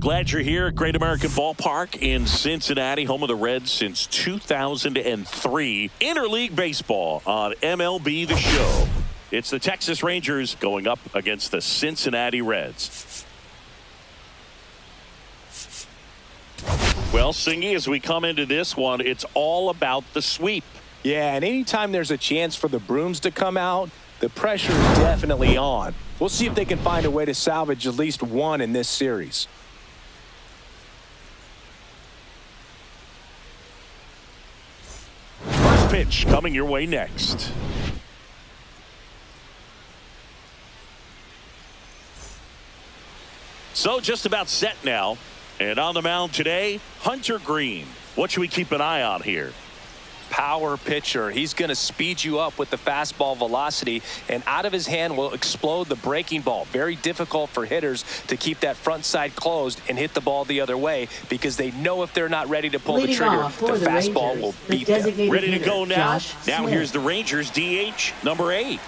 Glad you're here at Great American Ballpark in Cincinnati, home of the Reds since 2003. Interleague baseball on MLB The Show. It's the Texas Rangers going up against the Cincinnati Reds. Well, Singy, as we come into this one, it's all about the sweep. Yeah, and anytime there's a chance for the brooms to come out, the pressure is definitely on. We'll see if they can find a way to salvage at least one in this series. First pitch coming your way next. So just about set now. And on the mound today, Hunter Green. What should we keep an eye on here? Power pitcher. He's going to speed you up with the fastball velocity, and out of his hand will explode the breaking ball. Very difficult for hitters to keep that front side closed and hit the ball the other way, because they know if they're not ready to pull the trigger, the fastball will beat them. Ready to go now. Now here's the Rangers DH number 8.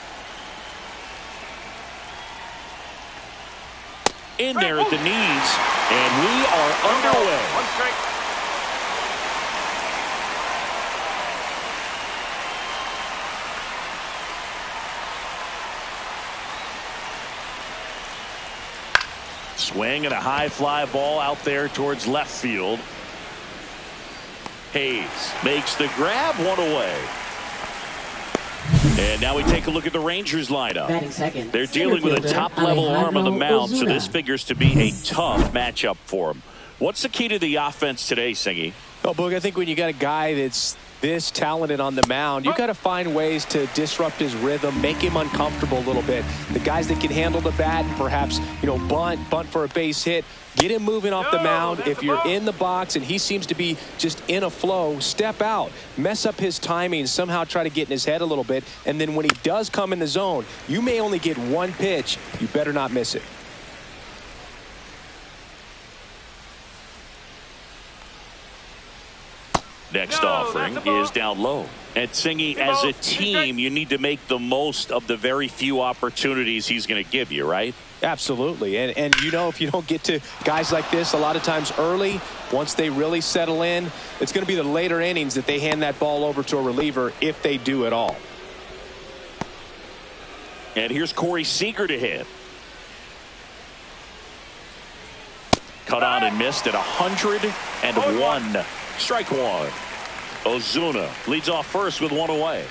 In there at the knees, and we are underway. One strike. Swing and a high fly ball out there towards left field. Hayes makes the grab, one away. And now we take a look at the Rangers lineup. They're dealing with a top-level arm on the mound, so this figures to be a tough matchup for them. What's the key to the offense today, Singy? Well, Boog, I think when you got a guy that's this talented on the mound, you got to find ways to disrupt his rhythm, make him uncomfortable a little bit. The guys that can handle the bat and perhaps, bunt for a base hit, get him moving off the mound. If you're in the box and he seems to be just in a flow, step out, mess up his timing, somehow try to get in his head a little bit. And then when he does come in the zone, you may only get one pitch. You better not miss it. Next offering is down low. And Singy, as a team, you need to make the most of the very few opportunities he's going to give you, right? Absolutely. And if you don't get to guys like this a lot of times early, once they really settle in, it's going to be the later innings that they hand that ball over to a reliever, if they do at all. And here's Corey Seager to hit. Cut on and missed at 101. Strike one. Ozuna leads off first with one away.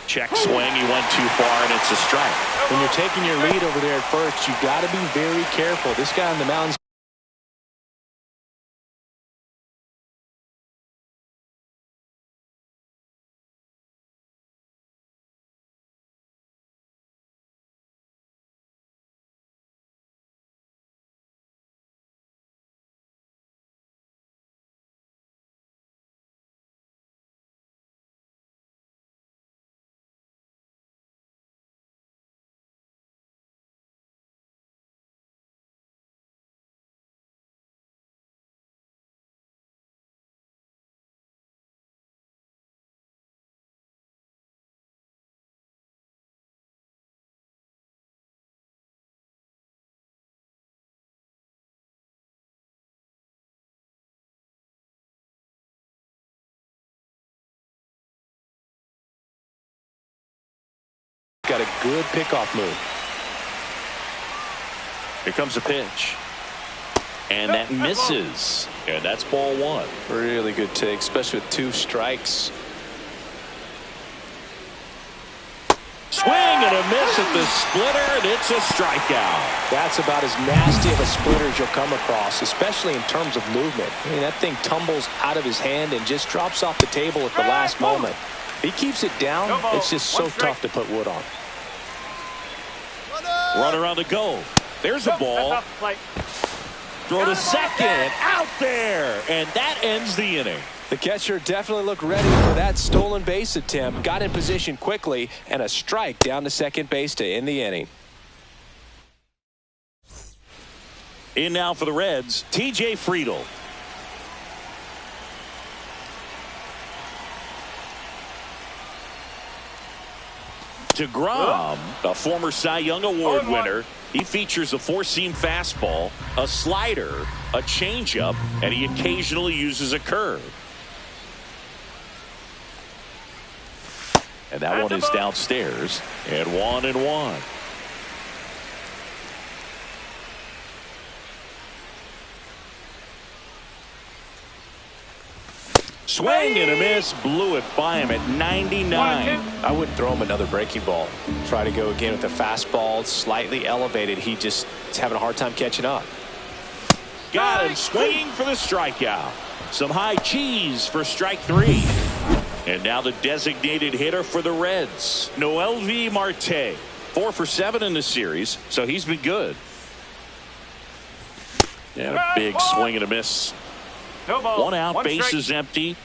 Check swing. He went too far, and it's a strike. When you're taking your lead over there at first, you've got to be very careful. This guy on the mound's got a good pickoff move. Here comes a pitch. And that misses. And that's ball one. Really good take, especially with 2 strikes. Swing and a miss at the splitter, and it's a strikeout. That's about as nasty of a splitter as you'll come across, especially in terms of movement. I mean, that thing tumbles out of his hand and just drops off the table at the last moment. If he keeps it down, it's just so tough to put wood on. Runner on the go. There's a ball. Throw to second. Out there. And that ends the inning. The catcher definitely looked ready for that stolen base attempt. Got in position quickly, and a strike down to second base to end the inning. In now for the Reds, T.J. Friedl. DeGrom, a former Cy Young Award winner, He features a four-seam fastball, a slider, a changeup, and he occasionally uses a curve. And that one is downstairs, and 1-1. Swing and a miss, blew it by him at 99. I wouldn't throw him another breaking ball. Try to go again with the fastball, slightly elevated. He just is having a hard time catching up. Got him swinging for the strikeout. Some high cheese for strike 3. And now the designated hitter for the Reds, Noelvi Marte. 4 for 7 in the series, so he's been good. And a big swing and a miss. One out, bases empty.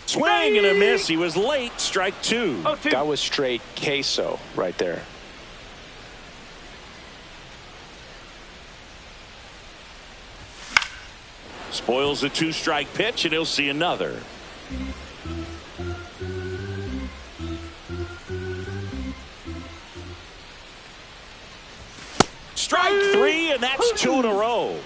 Swing and a miss. He was late. Strike 2. That was straight queso right there. Spoils a 2-strike pitch, and he'll see another. Strike 3, and that's 2 in a row.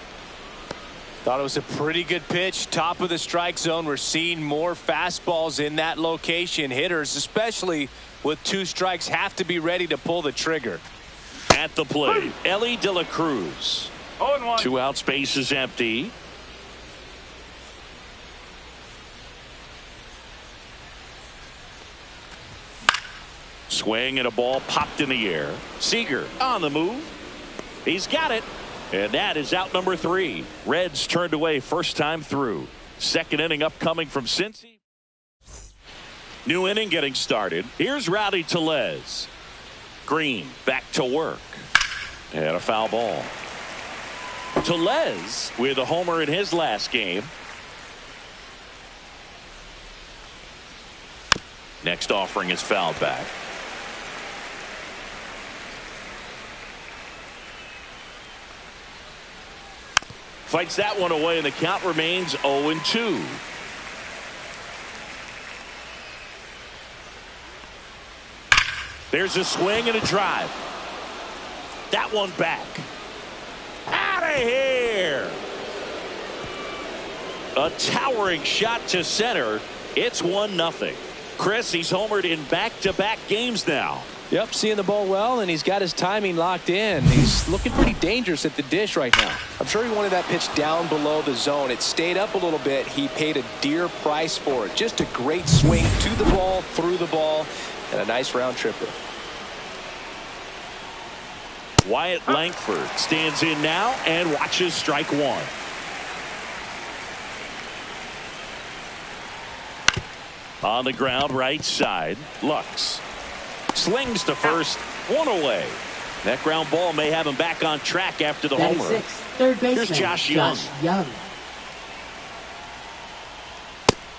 Thought it was a pretty good pitch. Top of the strike zone. We're seeing more fastballs in that location. Hitters, especially with 2 strikes, have to be ready to pull the trigger. At the plate, Ellie De La Cruz. 0-1. 2 outs, base is empty. Swing and a ball popped in the air. Seager on the move. He's got it. And that is out number 3. Reds turned away first time through. Second inning upcoming from Cincy. New inning getting started. Here's Rowdy Tellez. Green back to work. And a foul ball. Tellez with a homer in his last game. Next offering is fouled back. Fights that one away, and the count remains 0-2. There's a swing and a drive. That one back. Out of here. A towering shot to center. It's 1-0. Chris, he's homered in back-to-back games now. Yep, seeing the ball well, and he's got his timing locked in. He's looking pretty dangerous at the dish right now. I'm sure he wanted that pitch down below the zone. It stayed up a little bit. He paid a dear price for it. Just a great swing to the ball, through the ball, and a nice round tripper. Wyatt Langford stands in now and watches strike 1. On the ground, right side, Lux. Slings to first, 1 away. That ground ball may have him back on track after the homer. Third baseman, Here's Josh Young.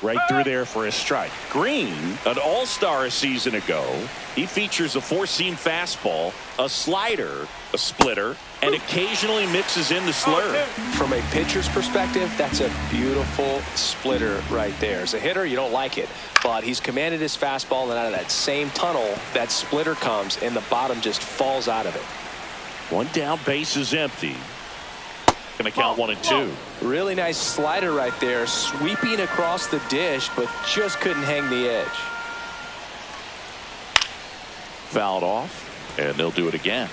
Right through there for a strike. Green, an all-star a season ago. He features a four-seam fastball, a slider, a splitter, and occasionally mixes in the slurve. From a pitcher's perspective, that's a beautiful splitter right there. As a hitter, you don't like it, but he's commanded his fastball, and out of that same tunnel, that splitter comes, and the bottom just falls out of it. One down, base is empty. Going to count 1-2. Really nice slider right there, sweeping across the dish, but just couldn't hang the edge. Fouled off, and they'll do it again.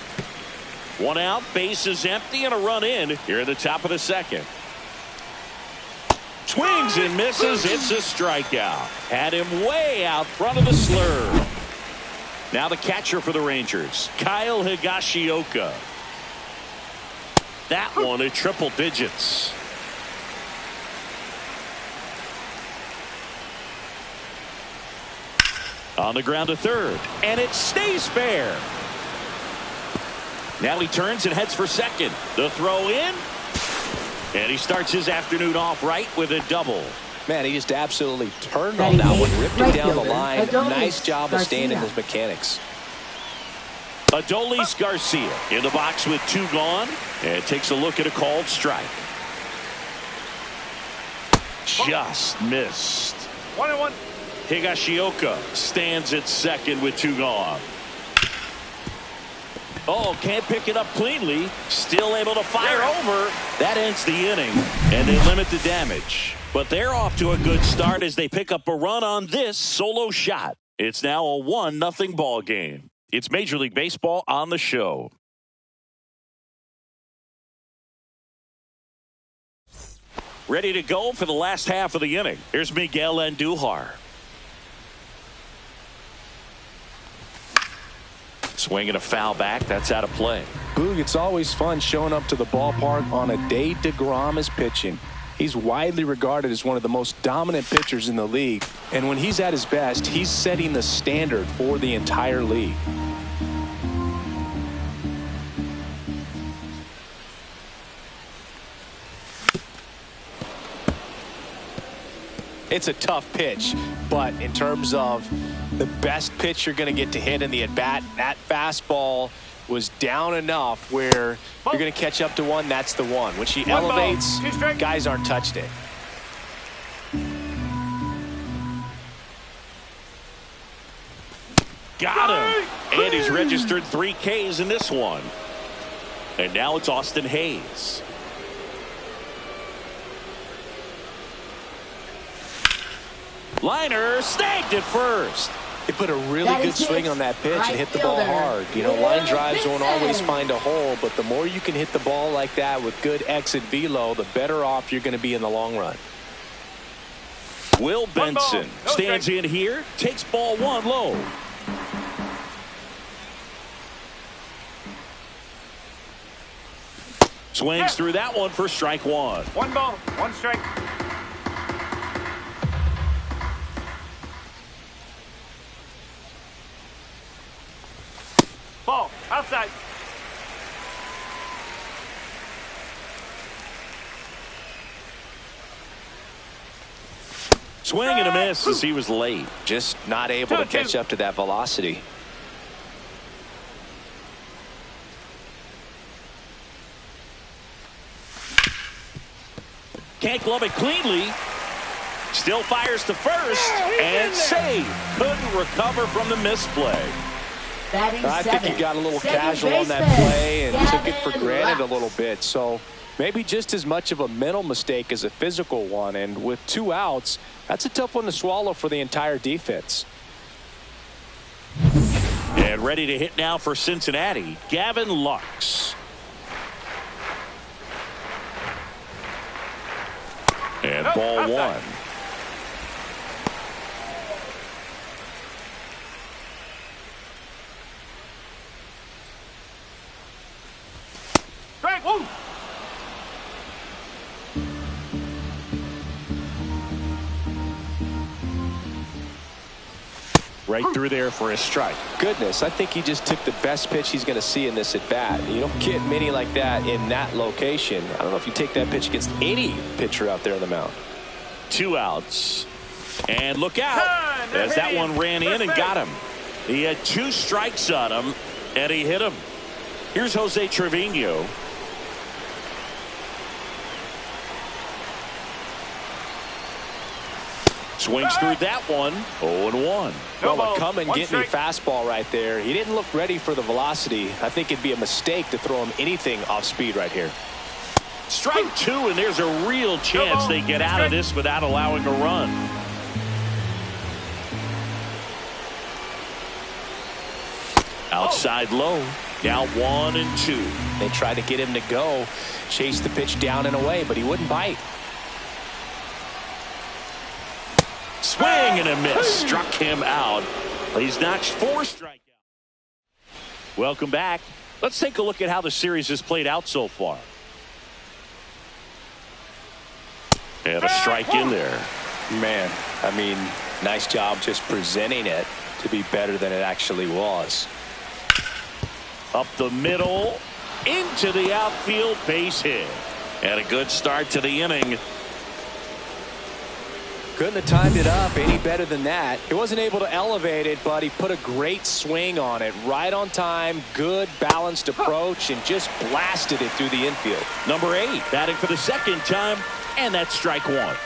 1 out, base is empty, and a run in here at the top of the second. Swings and misses. It's a strikeout. Had him way out front of the slurve. Now the catcher for the Rangers, Kyle Higashioka. That one at triple digits. On the ground to third, and it stays fair. Now he turns and heads for second. The throw in, and he starts his afternoon off right with a double. Man, he just absolutely turned on that one, ripped it down the line. Nice job of staying in his mechanics. Adolis Garcia in the box with 2 gone, and takes a look at a called strike. Just missed. 1-1. Higashioka stands at second with 2 gone. Oh, can't pick it up cleanly. Still able to fire over. That ends the inning, and they limit the damage. But they're off to a good start as they pick up a run on this solo shot. It's now a 1-0 ball game. It's Major League Baseball on the show. Ready to go for the last half of the inning. Here's Miguel Andujar. Swinging a foul back. That's out of play. Boog, it's always fun showing up to the ballpark on a day DeGrom is pitching. He's widely regarded as one of the most dominant pitchers in the league. And when he's at his best, he's setting the standard for the entire league. It's a tough pitch, but in terms of the best pitch you're going to get to hit in the at-bat, that fastball was down enough where you're going to catch up to one. That's the one. When she elevates, guys aren't touched it. Got him. And he's registered 3 Ks in this one. And now it's Austin Hayes. Liner snagged it first. They put a really good swing on that pitch and hit the ball hard. You know, line drives won't always find a hole, but the more you can hit the ball like that with good exit velo, the better off you're going to be in the long run. Will Benson stands in here, takes ball 1 low. Swings through that one for strike 1. 1 ball, 1 strike. Ball, outside. Swing and a miss as he was late. Just not able to catch up to that velocity. Can't glove it cleanly. Still fires to first and save. Couldn't recover from the misplay. I think he got a little casual on that play and took it for granted a little bit. So maybe just as much of a mental mistake as a physical one. And with 2 outs, that's a tough one to swallow for the entire defense. And ready to hit now for Cincinnati, Gavin Lux. And ball 1. Right through there for a strike. Goodness, I think he just took the best pitch he's going to see in this at-bat. You don't get many like that in that location. I don't know if you take that pitch against any pitcher out there on the mound. 2 outs. And look out as that one ran in and got him. He had 2 strikes on him, and he hit him. Here's Jose Trevino. Swings through that one. 0-1. Well, a come and get me fastball right there. He didn't look ready for the velocity. I think it'd be a mistake to throw him anything off speed right here. Strike 2, and there's a real chance they get out of this without allowing a run. Outside low. Now 1-2. They tried to get him to go, chase the pitch down and away, but he wouldn't bite. Swing and a miss. Struck him out. He's notched 4 strikeouts. Welcome back. Let's take a look at how the series has played out so far. And a strike in there. Man, I mean, nice job just presenting it to be better than it actually was. Up the middle, into the outfield, base hit. And a good start to the inning. Couldn't have timed it up any better than that. He wasn't able to elevate it, but he put a great swing on it. Right on time, good balanced approach, and just blasted it through the infield. Number 8, batting for the 2nd time, and that's strike 1.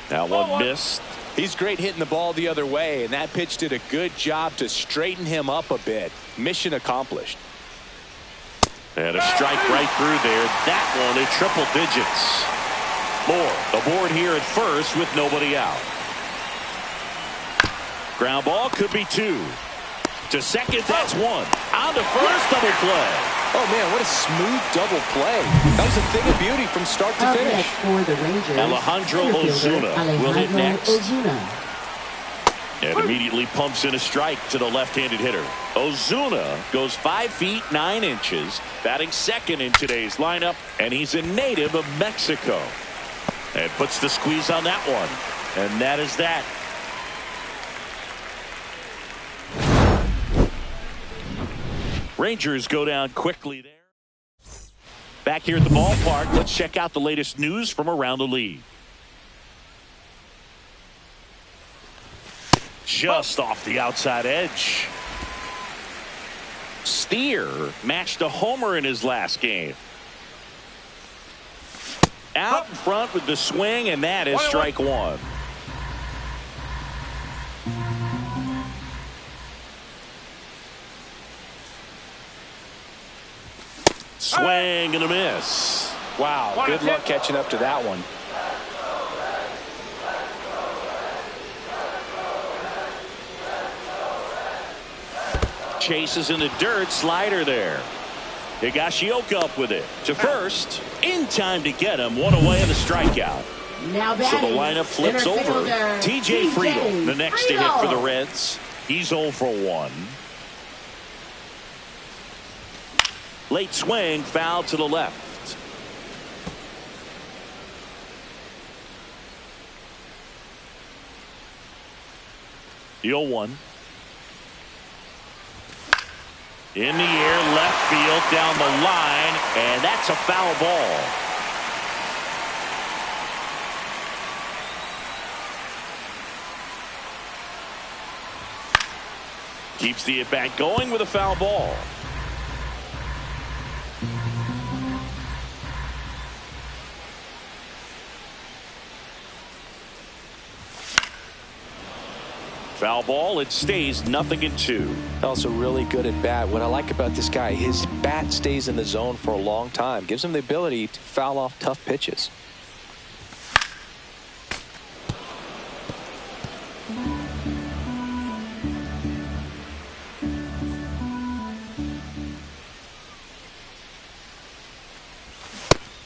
That one missed. He's great hitting the ball the other way, and that pitch did a good job to straighten him up a bit. Mission accomplished. And a strike right through there. That one in triple digits. Moore, the board here at first with nobody out. Ground ball could be 2. To second, that's 1. On to first, double play. Oh, man, what a smooth double play. That was a thing of beauty from start to finish. For the Rangers, Alejandro Ozuna will hit next. And immediately pumps in a strike to the left-handed hitter. Ozuna goes 5 feet 9 inches, batting second in today's lineup, and he's a native of Mexico. And puts the squeeze on that one. And that is that. Rangers go down quickly there. Back here at the ballpark, let's check out the latest news from around the league. Just off the outside edge. Steer matched a homer in his last game. Out in front with the swing, and that is strike 1. Swing and a miss. Wow, good luck catching up to that one. Chases in the dirt, slider there. Higashioka up with it to first, in time to get him. One away and a strikeout. Now so the lineup flips over. TJ Friedl, the next to hit for the Reds. He's 0 for 1. Late swing, foul to the left. The 0-1. In the air, left field, down the line, and that's a foul ball. Keeps the at-bat going with a foul ball. Foul ball, it stays 0-2. Also really good at bat. What I like about this guy, his bat stays in the zone for a long time. Gives him the ability to foul off tough pitches.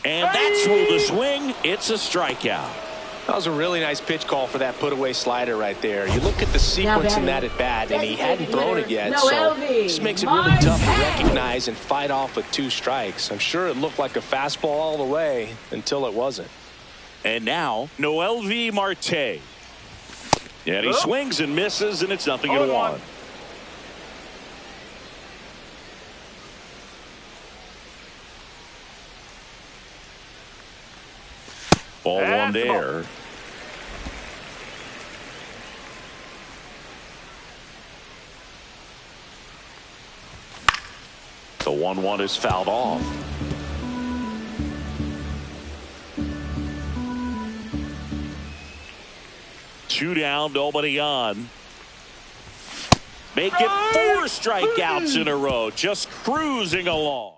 And that's ruled a swing. It's a strikeout. That was a really nice pitch call for that put-away slider right there. You look at the sequence in that at-bat, and he hadn't thrown it yet, so this makes it really tough to recognize and fight off with 2 strikes. I'm sure it looked like a fastball all the way until it wasn't. And now, Noelvi Marte. And he swings and misses, and it's 0-1. Ball 1 there. The 1-1 is fouled off. Two down, nobody on. Make it 4 strikeouts in a row. Just cruising along.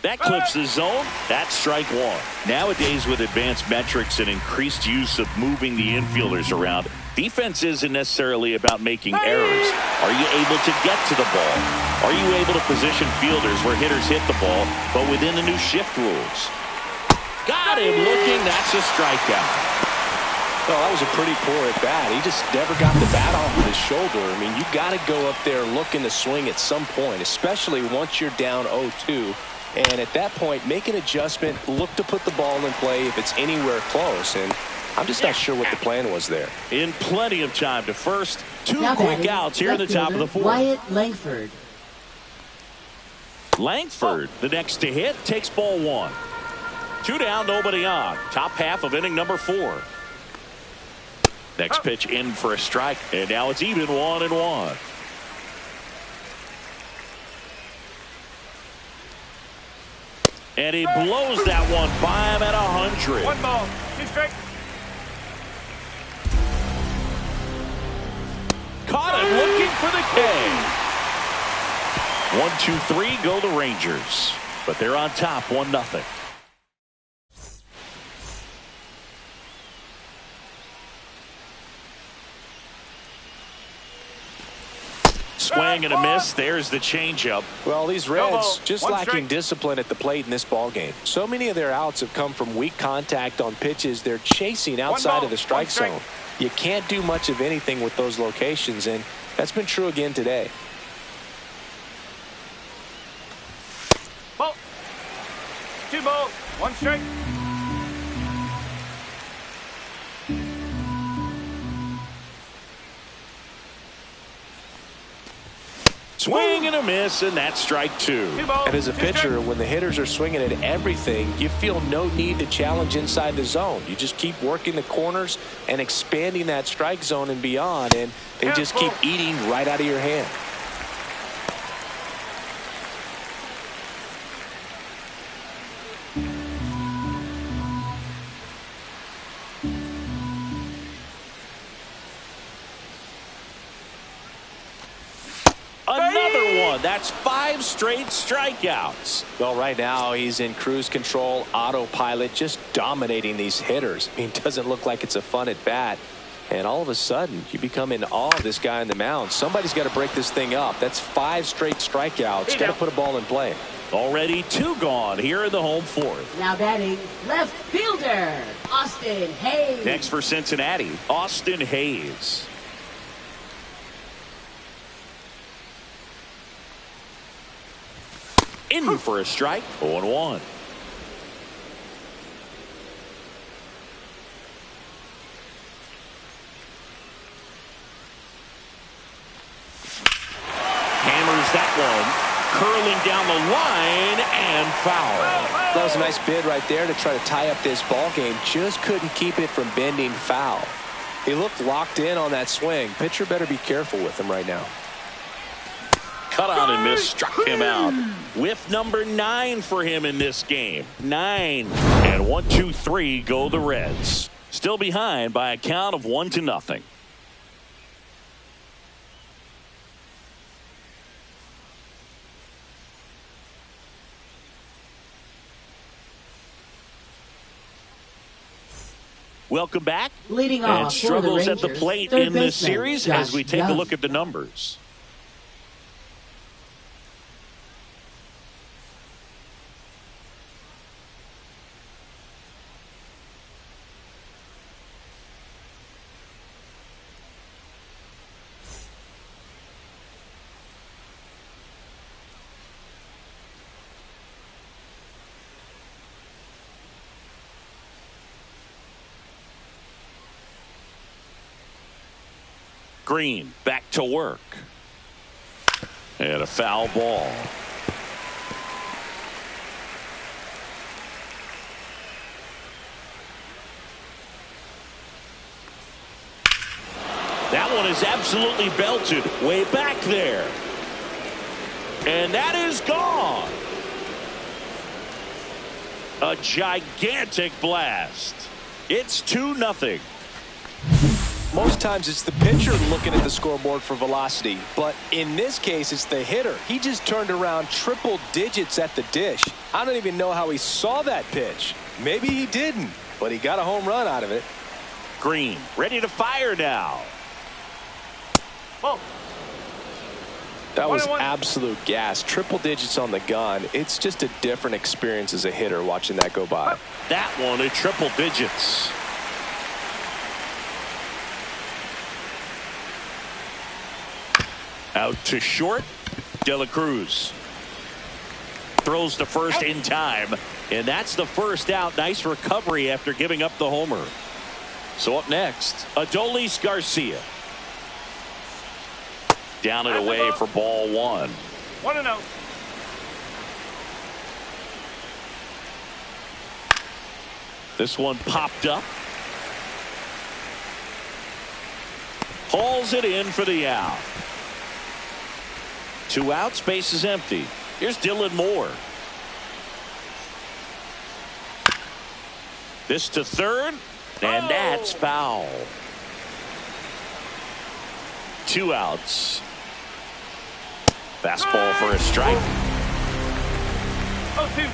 That clips the zone. That's strike 1. Nowadays, with advanced metrics and increased use of moving the infielders around, defense isn't necessarily about making errors. Are you able to get to the ball? Are you able to position fielders where hitters hit the ball, but within the new shift rules? Got him looking. That's a strikeout. Well, that was a pretty poor at bat. He just never got the bat off with his shoulder. I mean, you got to go up there looking to swing at some point, especially once you're down 0-2. And at that point, make an adjustment, look to put the ball in play if it's anywhere close. And I'm just not sure what the plan was there. In plenty of time to first. 2 quick outs here in the top of the 4th. Wyatt Langford. Langford, the next to hit, takes ball 1. 2 down, nobody on. Top half of inning number 4. Next pitch in for a strike. And now it's even 1-1. And he blows that one by him at 100. One ball. 2 strikes. Caught him looking for the K. 1, 2, 3 go the Rangers. But they're on top 1-0. Swing and a miss. There's the changeup. Well, these Reds just One lacking strike. discipline at the plate in this ball game. So many of their outs have come from weak contact on pitches they're chasing outside of the strike zone. You can't do much of anything with those locations, and that's been true again today. Ball. 2 balls. 1 strike. Swing and a miss, and that's strike 2. 2 balls. And as a 2 pitcher, strikes. when the hitters are swinging at everything, you feel no need to challenge inside the zone. You just keep working the corners and expanding that strike zone and beyond, and they just keep eating right out of your hand. Another one. That's 5 straight strikeouts. Well, right now he's in cruise control, autopilot, just dominating these hitters. I mean, it doesn't look like it's a fun at bat. And all of a sudden, you become in awe of this guy on the mound. Somebody's got to break this thing up. That's 5 straight strikeouts. Got to put a ball in play. Already 2 gone here in the home 4th. Now batting, left fielder, Austin Hayes. Next for Cincinnati, Austin Hayes. In for a strike, 0-1. Hammers that one, curling down the line and foul. That was a nice bid right there to try to tie up this ball game. Just couldn't keep it from bending foul. He looked locked in on that swing. Pitcher better be careful with him right now. Cut on and miss, struck him out. Whiff number 9 for him in this game. 9. And 1, 2, 3 go the Reds. Still behind by a count of 1-0. Welcome back. Leading And off for the struggles at the Rangers, plate third in this baseman, series as Josh we take a Young. look at the numbers. Green back to work. And a foul ball. That one is absolutely belted way back there. And that is gone. A gigantic blast. It's 2-0. Most times it's the pitcher looking at the scoreboard for velocity, but in this case it's the hitter. He just turned around triple digits at the dish. I don't even know how he saw that pitch. Maybe he didn't, but he got a home run out of it. Green ready to fire now. Ball. That was 1-1. absolute gas. Triple digits on the gun. It's just a different experience as a hitter watching that go by. That one at triple digits. Out to short. De La Cruz throws to first in time, and that's the first out. Nice recovery after giving up the homer. So up next, Adolis Garcia. Down and away for ball 1. 1-0. This one popped up. Hauls it in for the out. 2 outs, base is empty. Here's Dylan Moore. This to third, and that's foul. 2 outs. Fastball for a strike. 0-2.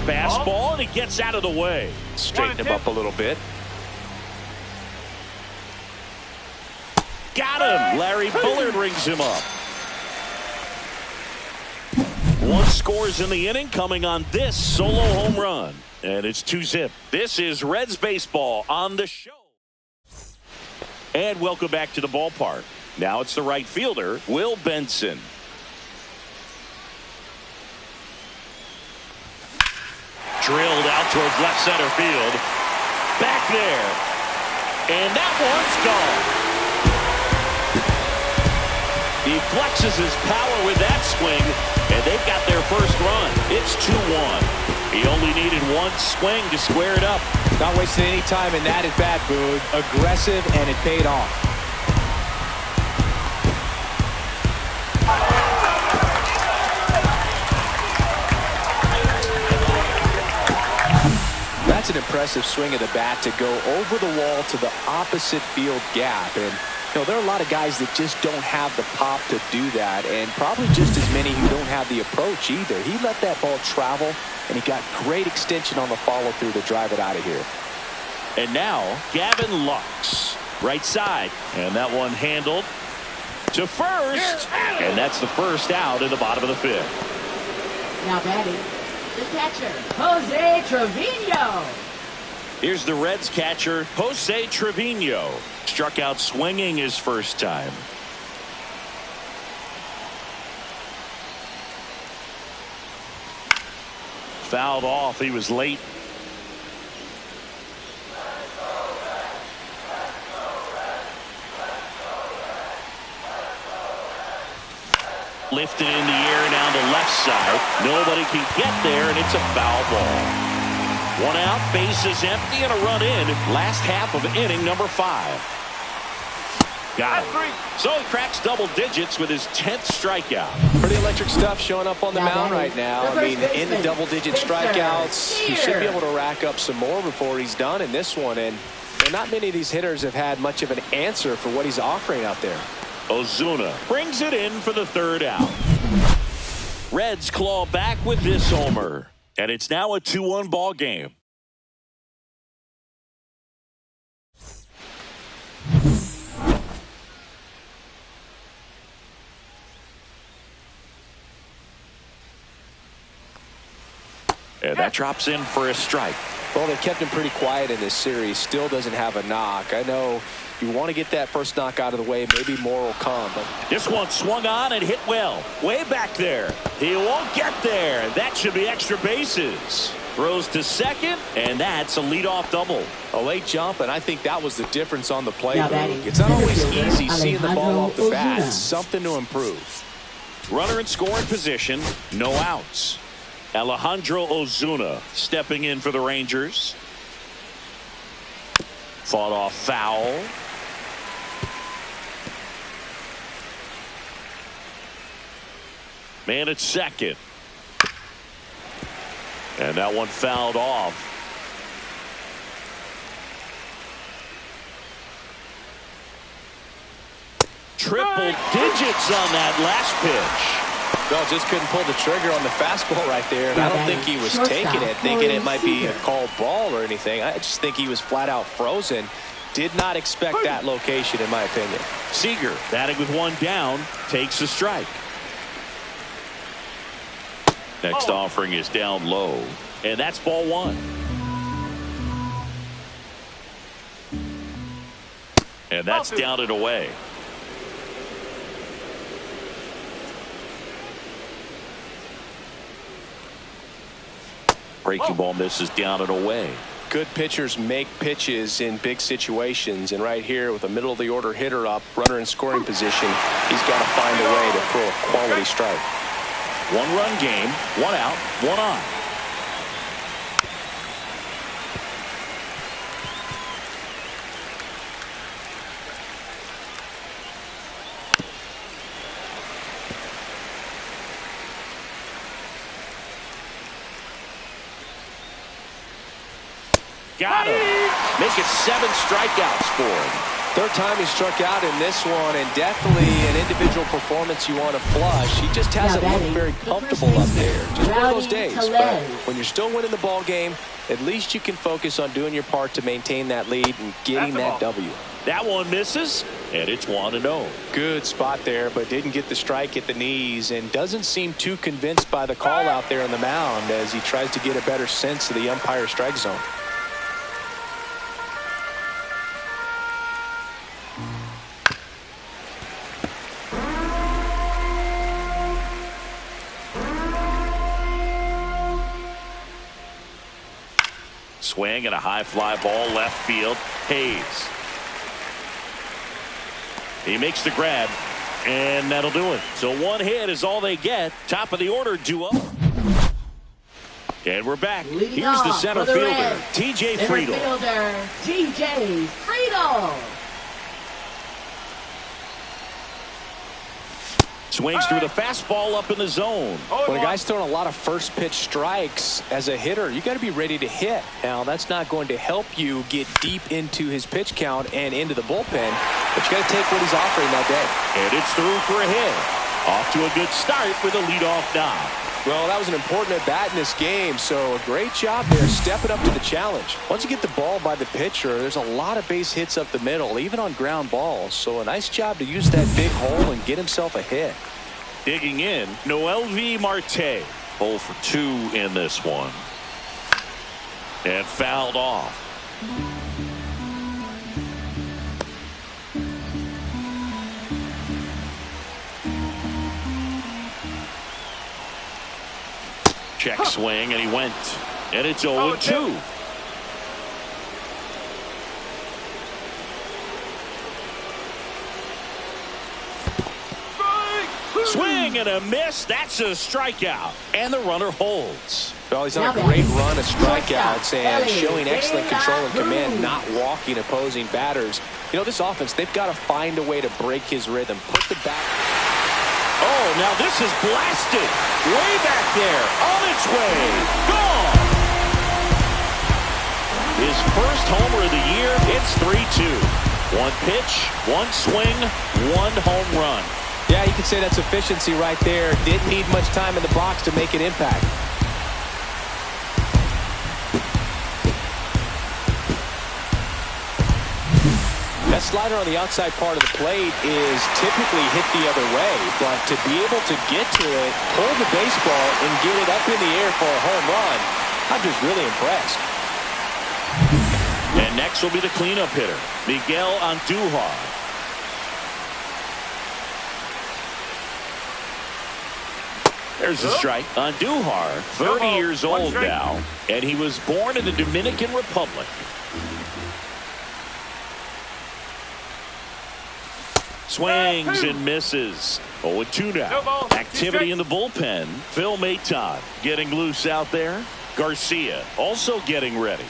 Fastball, and he gets out of the way. Straighten him up a little bit. Got him. Larry Bullard rings him up. 1 scores in the inning, coming on this solo home run. And it's 2-zip. This is Reds baseball on the show. And welcome back to the ballpark. Now it's the right fielder, Will Benson. Drilled out towards left center field. Back there. And that one's gone. He flexes his power with that swing, and they've got their first run. It's 2-1. He only needed 1 swing to square it up. Not wasting any time in that at bat, Boog. Aggressive, and it paid off. That's an impressive swing of the bat to go over the wall to the opposite field gap. And you know, there are a lot of guys that just don't have the pop to do that, and probably just as many who don't have the approach either. He let that ball travel, and he got great extension on the follow-through to drive it out of here. And now, Gavin Lux, right side. And that one handled to first. And that's the first out in the bottom of the 5th. Now batting, the catcher, Jose Trevino. Here's the Reds catcher, Jose Trevino. Struck out swinging his first time. Fouled off. He was late. Lifted in the air down the left side. Nobody can get there, and it's a foul ball. 1 out, bases empty, and a run in. Last half of inning number 5. Got him. So he cracks double digits with his 10th strikeout. Pretty electric stuff showing up on the mound right now. I mean, in the double-digit strikeouts, he should be able to rack up some more before he's done in this one. And not many of these hitters have had much of an answer for what he's offering out there. Ozuna brings it in for the 3rd out. Reds claw back with this homer. And it's now a 2-1 ball game. And that drops in for a strike. Well, they kept him pretty quiet in this series. Still doesn't have a knock. I know you want to get that first knock out of the way. Maybe more will come. But this one swung on and hit well. Way back there. He won't get there. That should be extra bases. Throws to second, and that's a leadoff double. A late jump, and I think that was the difference on the play. It's not always easy seeing the ball off the bat. It's something to improve. Runner in scoring position. No outs. Alejandro Ozuna stepping in for the Rangers. Fought off foul. Man at second. And that one fouled off. Triple digits on that last pitch. No, just couldn't pull the trigger on the fastball right there. And I don't think he was taking it, thinking it might be a called ball or anything. I just think he was flat out frozen. Did not expect that location, in my opinion. Seager, batting with 1 down, takes a strike. Next offering is down low, and that's ball 1. And that's down and away. Breaking ball misses down and away. Good pitchers make pitches in big situations, and right here with a middle of the order hitter up, runner in scoring position, he's got to find a way to throw a quality strike. 1-run game, 1 out, 1 on. Got him. Make it 7 strikeouts for him. Third time he struck out in this one, and definitely an individual performance you want to flush. He just hasn't looked very comfortable up there. Just one of those days. But when you're still winning the ball game, at least you can focus on doing your part to maintain that lead and getting that W. That one misses, and it's 1-0. Good spot there, but didn't get the strike at the knees, and doesn't seem too convinced by the call out there on the mound as he tries to get a better sense of the umpire strike zone. Swing and a high fly ball left field. Hayes. He makes the grab, and that'll do it. So 1 hit is all they get. Top of the order duo. And we're back. Leading Here's the off center for the fielder, Reds. TJ Center Friedel. fielder, TJ Friedel. Swings through the fastball up in the zone. When a guy's throwing a lot of first pitch strikes as a hitter, you got to be ready to hit. Now, that's not going to help you get deep into his pitch count and into the bullpen, but you got to take what he's offering that day. And it's through for a hit. Off to a good start with a leadoff knock. Well, that was an important at-bat in this game, so a great job there stepping up to the challenge. Once you get the ball by the pitcher, there's a lot of base hits up the middle, even on ground balls. So a nice job to use that big hole and get himself a hit. Digging in, Noelvi Marte. 0 for 2 in this one. And fouled off. Check swing, and he went. And it's 0-2. Swing and a miss. That's a strikeout. And the runner holds. Well, he's on a great run of strikeouts and showing excellent control and command, not walking opposing batters. You know, this offense, they've got to find a way to break his rhythm. Put the bat. Oh, now this is blasted. Way back there. On its way. Gone. His first homer of the year. It's 3-2. 1 pitch, 1 swing, 1 home run. Yeah, you could say that's efficiency right there. Didn't need much time in the box to make an impact. That slider on the outside part of the plate is typically hit the other way, but to be able to get to it, pull the baseball, and get it up in the air for a home run, I'm just really impressed. And next will be the cleanup hitter, Miguel Andujar. There's a strike. Andujar, 30 years old now, and he was born in the Dominican Republic. Swings and misses. 0-2 now. Activity in the bullpen. Phil Maton getting loose out there. Garcia also getting ready.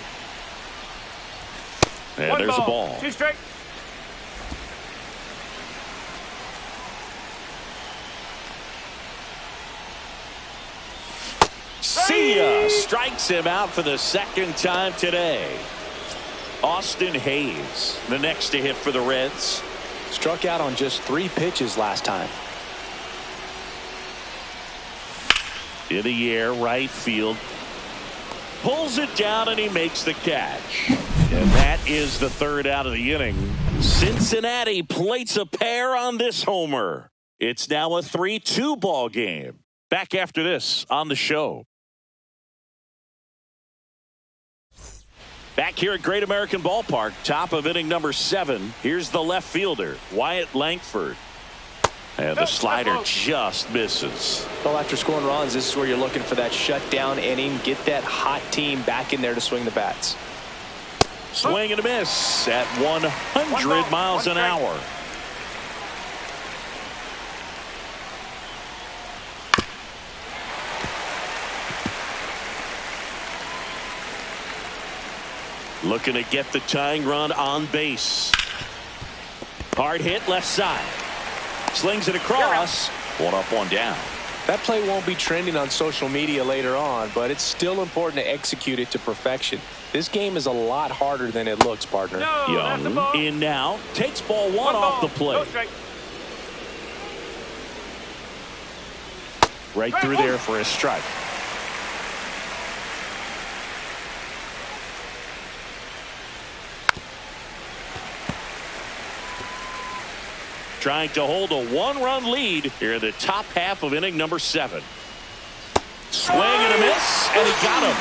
And there's a ball. 2 strike. See ya. Strikes him out for the 2nd time today. Austin Hayes, the next to hit for the Reds. Struck out on just 3 pitches last time. In the air, right field. Pulls it down and he makes the catch. And that is the 3rd out of the inning. Cincinnati plates a pair on this homer. It's now a 3-2 ball game. Back after this on the show. Back here at Great American Ballpark, top of inning number 7. Here's the left fielder, Wyatt Langford. And the slider just misses. Well, after scoring runs, this is where you're looking for that shutdown inning. Get that hot team back in there to swing the bats. Swing and a miss at 100 miles an hour. Looking to get the tying run on base. Hard hit left side. Slings it across. 1 up, 1 down. That play won't be trending on social media later on, but it's still important to execute it to perfection. This game is a lot harder than it looks, partner. No, Young in now. Takes ball one off the plate. Right through there for a strike. Trying to hold a one-run lead here in the top half of inning number 7. Swing and a miss, and he got him.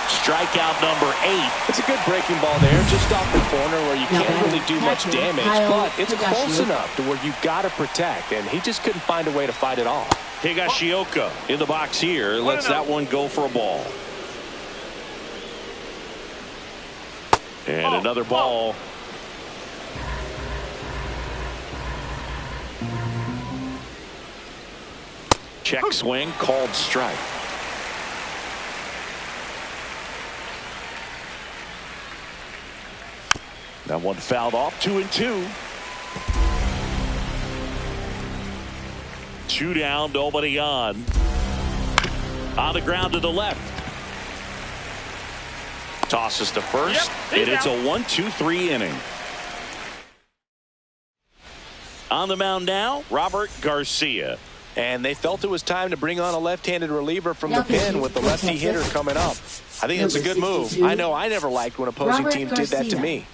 Strikeout number 8. It's a good breaking ball there, just off the corner where you can't really do much damage, but it's close enough to where you've got to protect, and he just couldn't find a way to fight it off. Higashioka in the box here. Lets that one go for a ball. And another ball. Check swing, called strike. That one fouled off. 2-2. 2 down, nobody on. On the ground to the left. Tosses to first, and it's a 1-2-3 inning. On the mound now, Robert Garcia. And they felt it was time to bring on a left-handed reliever from the pen with the lefty hitter coming up. I think it's a good move. I know I never liked when opposing teams did that to me.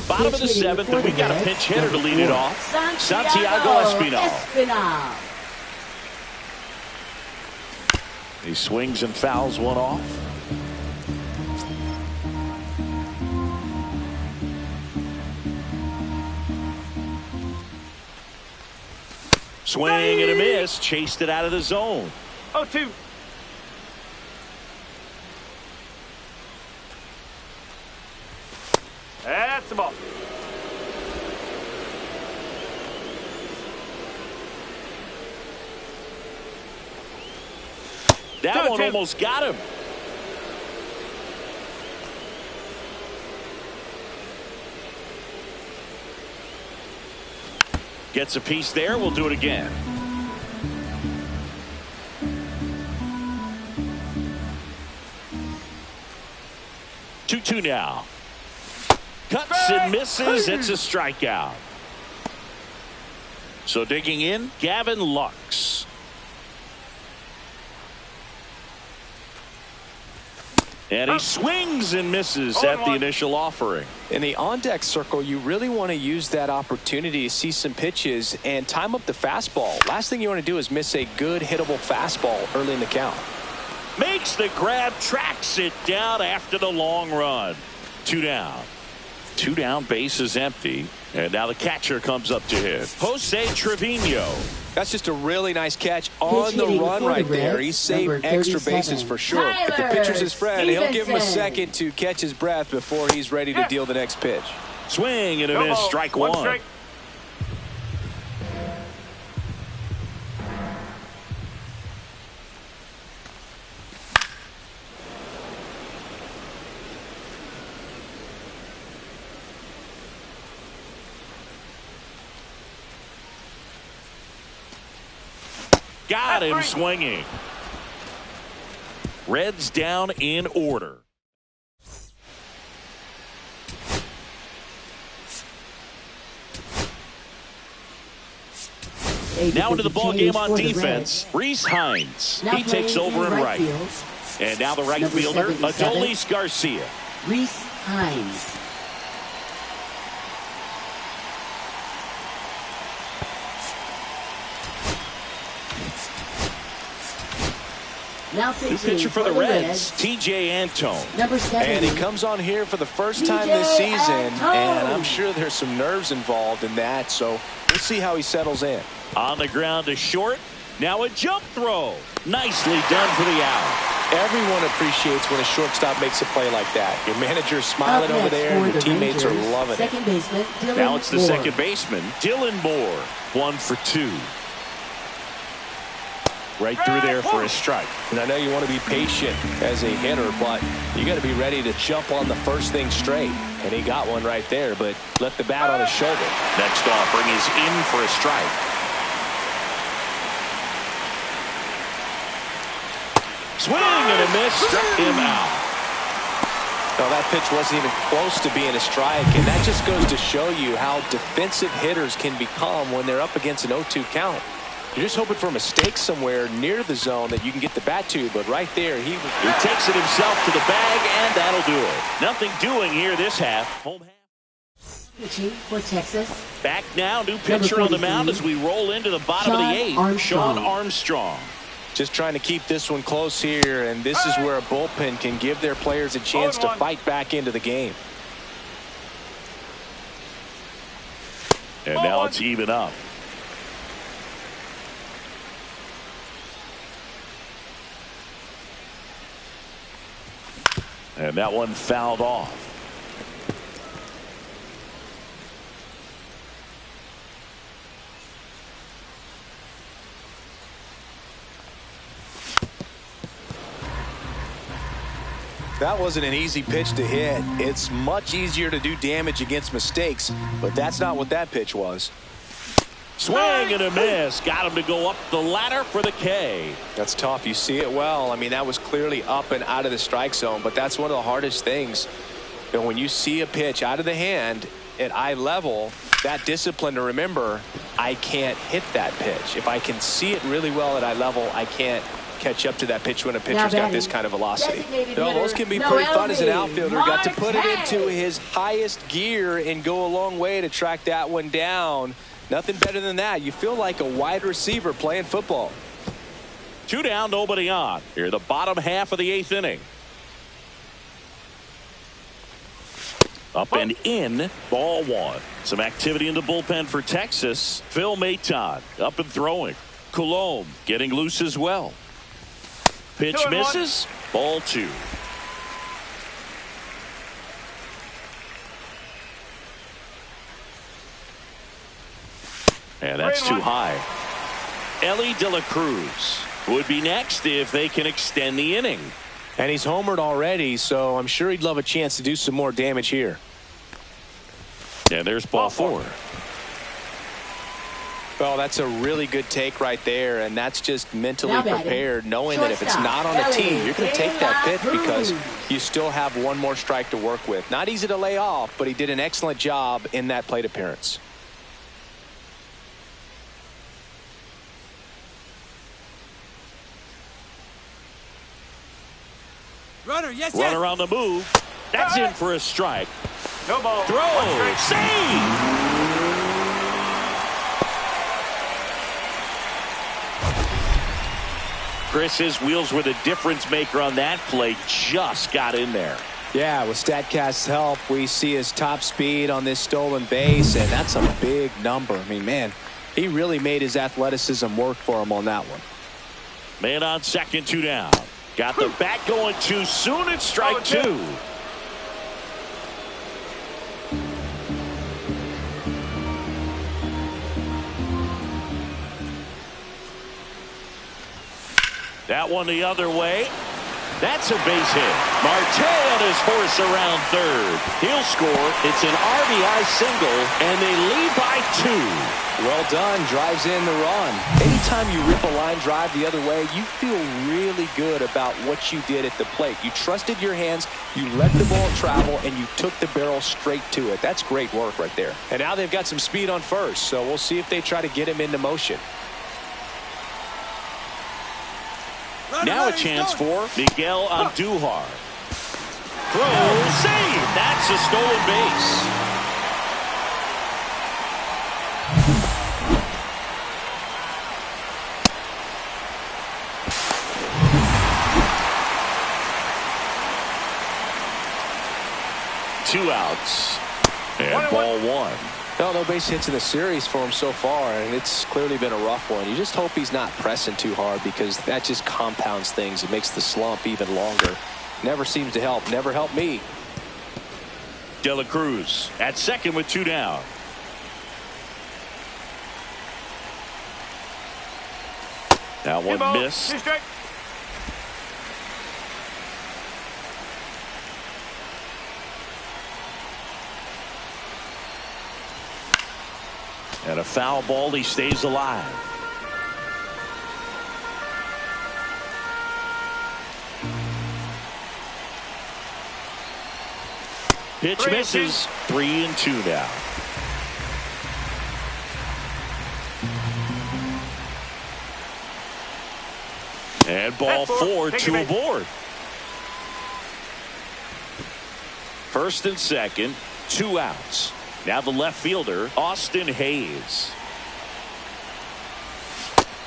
Bottom of the 7th, and we got a pinch hitter to lead it off. Santiago Espinal. He swings and fouls one off. Swing and a miss. Chased it out of the zone. 0-2. That's the ball. That one almost got him. Gets a piece there. We'll do it again. Two now. Cuts and misses. It's a strikeout. So digging in, Gavin Lux. And he swings and misses at the initial offering. In the on-deck circle, you really want to use that opportunity to see some pitches and time up the fastball. Last thing you want to do is miss a good hittable fastball early in the count. Makes the grab, tracks it down after the long run. 2 down. 2 down, base is empty. And now the catcher comes up to hit. Jose Trevino. That's just a really nice catch on the run right there. He saved extra bases for sure. If the pitcher's his friend, he'll give him a second to catch his breath before he's ready to deal the next pitch. Swing and a miss, strike one. Strike. Got him swinging. Reds down in order. Now into the ball game on defense. Reese Hines. He takes over in right. And now the right fielder, Adolis Garcia. Reese Hines. New pitcher for the Reds, TJ Antone. Number 7. And he comes on here for the first time this season, and I'm sure there's some nerves involved in that, so we'll see how he settles in. On the ground to short. Now a jump throw. Nicely done for the out. Everyone appreciates when a shortstop makes a play like that. Your manager's smiling over there, and your teammates are loving it. Second baseman, Dylan Now it's the Moore. second baseman, Dylan Moore. 1 for 2. Right through there for a strike. And I know you want to be patient as a hitter, but you got to be ready to jump on the first thing straight. And he got one right there, but left the bat on his shoulder. Next offering is in for a strike. Swing and a miss, struck him out. No, that pitch wasn't even close to being a strike, and that just goes to show you how defensive hitters can become when they're up against an 0-2 count. You're just hoping for a mistake somewhere near the zone that you can get the bat to, but right there, he takes it himself to the bag, and that'll do it. Nothing doing here this half. Home half. Pitching for Texas. Back now, new pitcher on the mound as we roll into the bottom of the 8th. Sean Armstrong. just trying to keep this one close here, and this is where a bullpen can give their players a chance to fight back into the game. And now it's even up. And that one fouled off. That wasn't an easy pitch to hit. It's much easier to do damage against mistakes, but that's not what that pitch was. Swing and a miss. Got him to go up the ladder for the K. That's tough. You see it well. I mean, that was clearly up and out of the strike zone, but that's one of the hardest things. You know, when you see a pitch out of the hand at eye level, that discipline to remember, I can't hit that pitch. If I can see it really well at eye level, I can't catch up to that pitch when a pitcher's got this kind of velocity. No, those can be pretty fun as an outfielder. Got to put it into his highest gear and go a long way to track that one down. Nothing better than that. You feel like a wide receiver playing football. 2 down, nobody on. Here, the bottom half of the 8th inning. Up and in, ball 1. Some activity in the bullpen for Texas. Phil Maton up and throwing. Coulombe getting loose as well. Pitch misses. Ball 2. And that's too high. Ellie De La Cruz would be next if they can extend the inning. And he's homered already, so I'm sure he'd love a chance to do some more damage here. And there's ball 4. Well, that's a really good take right there, and that's just mentally prepared, knowing that if it's not on the tee, you're going to take that pitch because you still have one more strike to work with. Not easy to lay off, but he did an excellent job in that plate appearance. Runner on the move. That's in for a strike. No ball. Throw. Save. Chris, his wheels were the difference maker on that play. Just got in there. Yeah, with StatCast's help, we see his top speed on this stolen base, and that's a big number. I mean, man, he really made his athleticism work for him on that one. Man on second, 2 down. Got the bat going too soon. It's strike 2. That one the other way. That's a base hit. Marte on his horse around third. He'll score. It's an RBI single, and they lead by 2. Well done. Drives in the run. Anytime you rip a line drive the other way, you feel really good about what you did at the plate. You trusted your hands, you let the ball travel, and you took the barrel straight to it. That's great work right there. And now they've got some speed on first, so we'll see if they try to get him into motion. Now a chance for Miguel Andujar. Throw, save. That's a stolen base. Two outs. And ball 1. No base hits in the series for him so far, and it's clearly been a rough one. You just hope he's not pressing too hard, because that just compounds things. It makes the slump even longer. Never seems to help. Never helped me. De La Cruz at second with 2 down. Now one missed. And a foul ball. He stays alive. Pitch misses. 3-2 now. And ball 4, 2 aboard. First and second, 2 outs. Now the left fielder, Austin Hayes.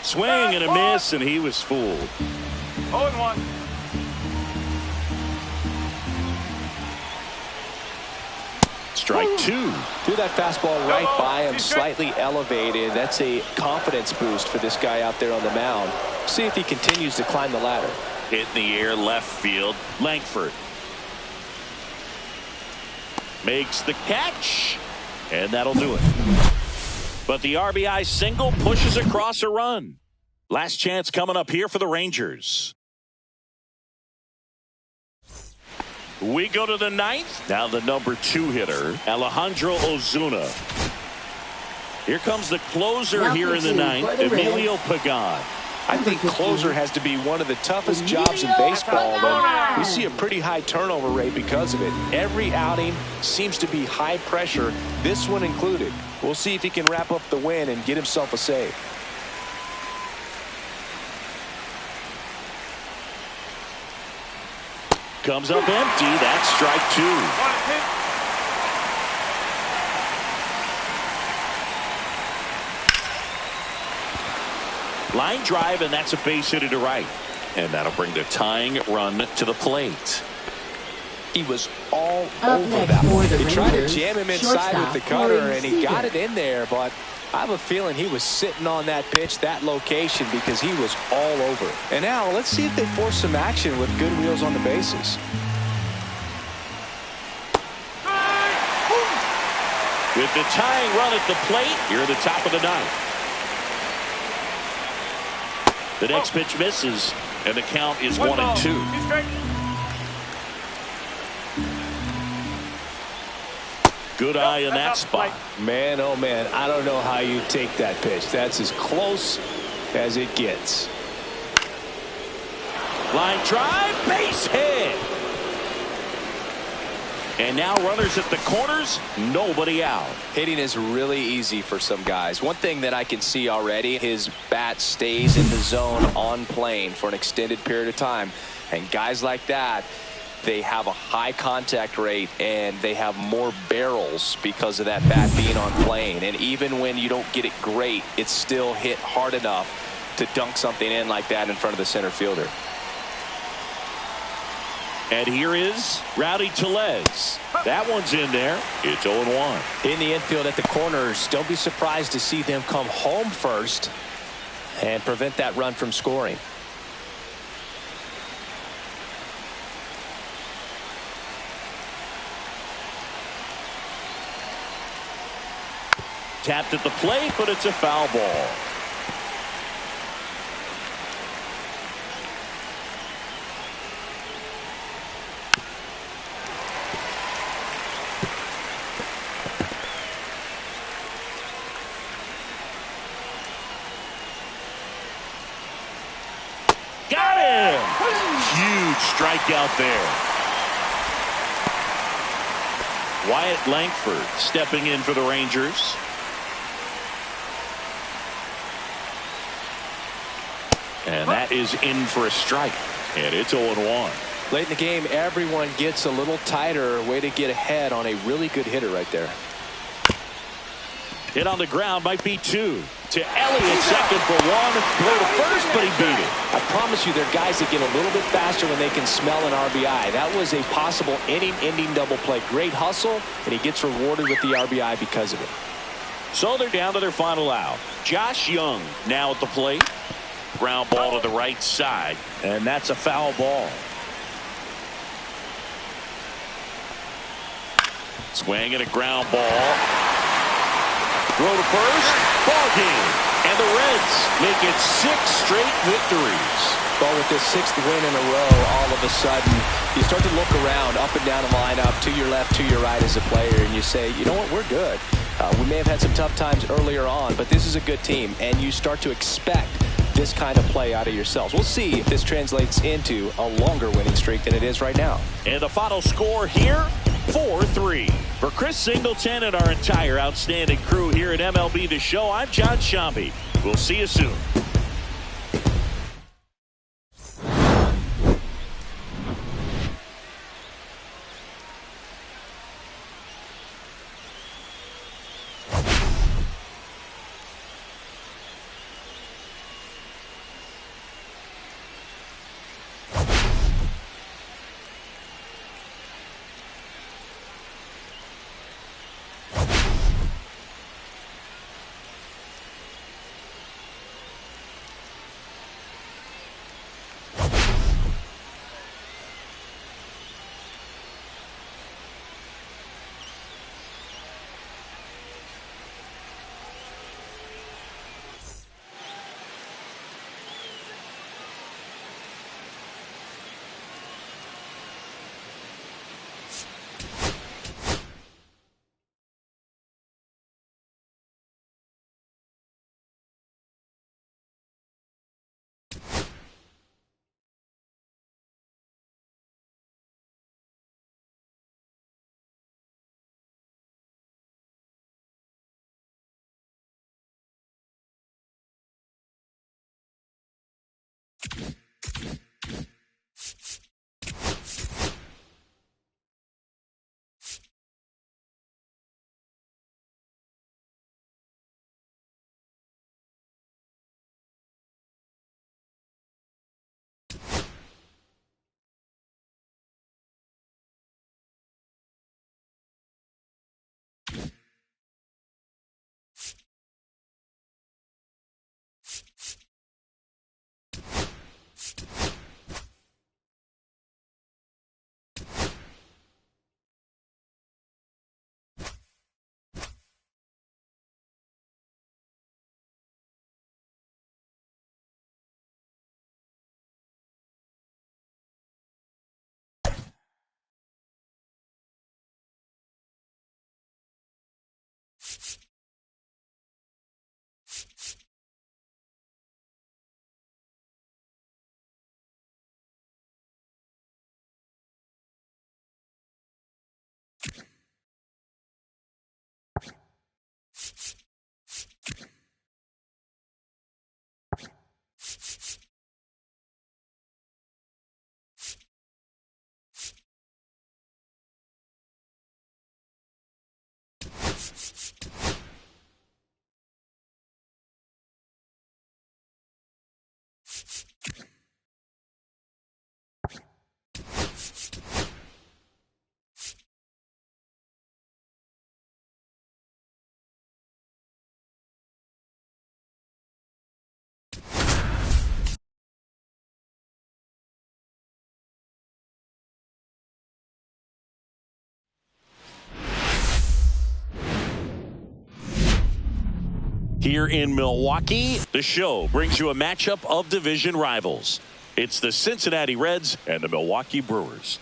Swing and a miss, and he was fooled. 0-1. Strike 2. Threw that fastball right by him, slightly elevated. That's a confidence boost for this guy out there on the mound. See if he continues to climb the ladder. Hit in the air, left field. Langford makes the catch, and that'll do it. But the RBI single pushes across a run. Last chance coming up here for the Rangers. We go to the 9th. Now the number 2 hitter, Alejandro Ozuna. Here comes the closer here in the 9th, Emilio Pagan. I think closer has to be one of the toughest jobs in baseball, and we see a pretty high turnover rate because of it. Every outing seems to be high pressure, this one included. We'll see if he can wrap up the win and get himself a save. Comes up empty. That's strike 2. Line drive, and that's a base hit to right. And that'll bring the tying run to the plate. He was all over that one. He tried to jam him inside with the cutter, and he got it in there, but I have a feeling he was sitting on that pitch, that location, because he was all over. And now let's see if they force some action with good wheels on the bases. With the tying run at the plate, here at the top of the 9th. The next pitch misses, and the count is 1-2. Good eye in that spot. Man, oh man, I don't know how you take that pitch. That's as close as it gets. Line drive, base hit. And now runners at the corners, nobody out. Hitting is really easy for some guys. One thing that I can see already, his bat stays in the zone on plane for an extended period of time. And guys like that, they have a high contact rate, and they have more barrels because of that bat being on plane. And even when you don't get it great, it's still hit hard enough to dunk something in like that in front of the center fielder. And here is Rowdy Tellez. That one's in there. It's 0-1. In the infield at the corners, don't be surprised to see them come home first and prevent that run from scoring. Tapped at the plate, but it's a foul ball. Got him! Huge strikeout there. Wyatt Langford stepping in for the Rangers. And that is in for a strike. And it's 0-1. Late in the game, everyone gets a little tighter. Way to get ahead on a really good hitter right there. Hit on the ground, might be 2. To Elliott, second for 1. Throw to first, but he beat it. I promise you, there are guys that get a little bit faster when they can smell an RBI. That was a possible inning-ending double play. Great hustle, and he gets rewarded with the RBI because of it. So they're down to their final out. Josh Young now at the plate. Ground ball to the right side, and that's a foul ball. Swing and a ground ball. Throw to first. Ball game. And the Reds make it 6 straight victories. Well, with this 6th win in a row, all of a sudden, you start to look around up and down the lineup, to your left, to your right as a player, and you say, you know what, we're good. We may have had some tough times earlier on, but this is a good team, and you start to expect this kind of play out of yourselves. We'll see if this translates into a longer winning streak than it is right now. And the final score here, 4-3. For Chris Singleton and our entire outstanding crew here at MLB The Show, I'm John Shambi. We'll see you soon. Here in Milwaukee, the show brings you a matchup of division rivals. It's the Cincinnati Reds and the Milwaukee Brewers.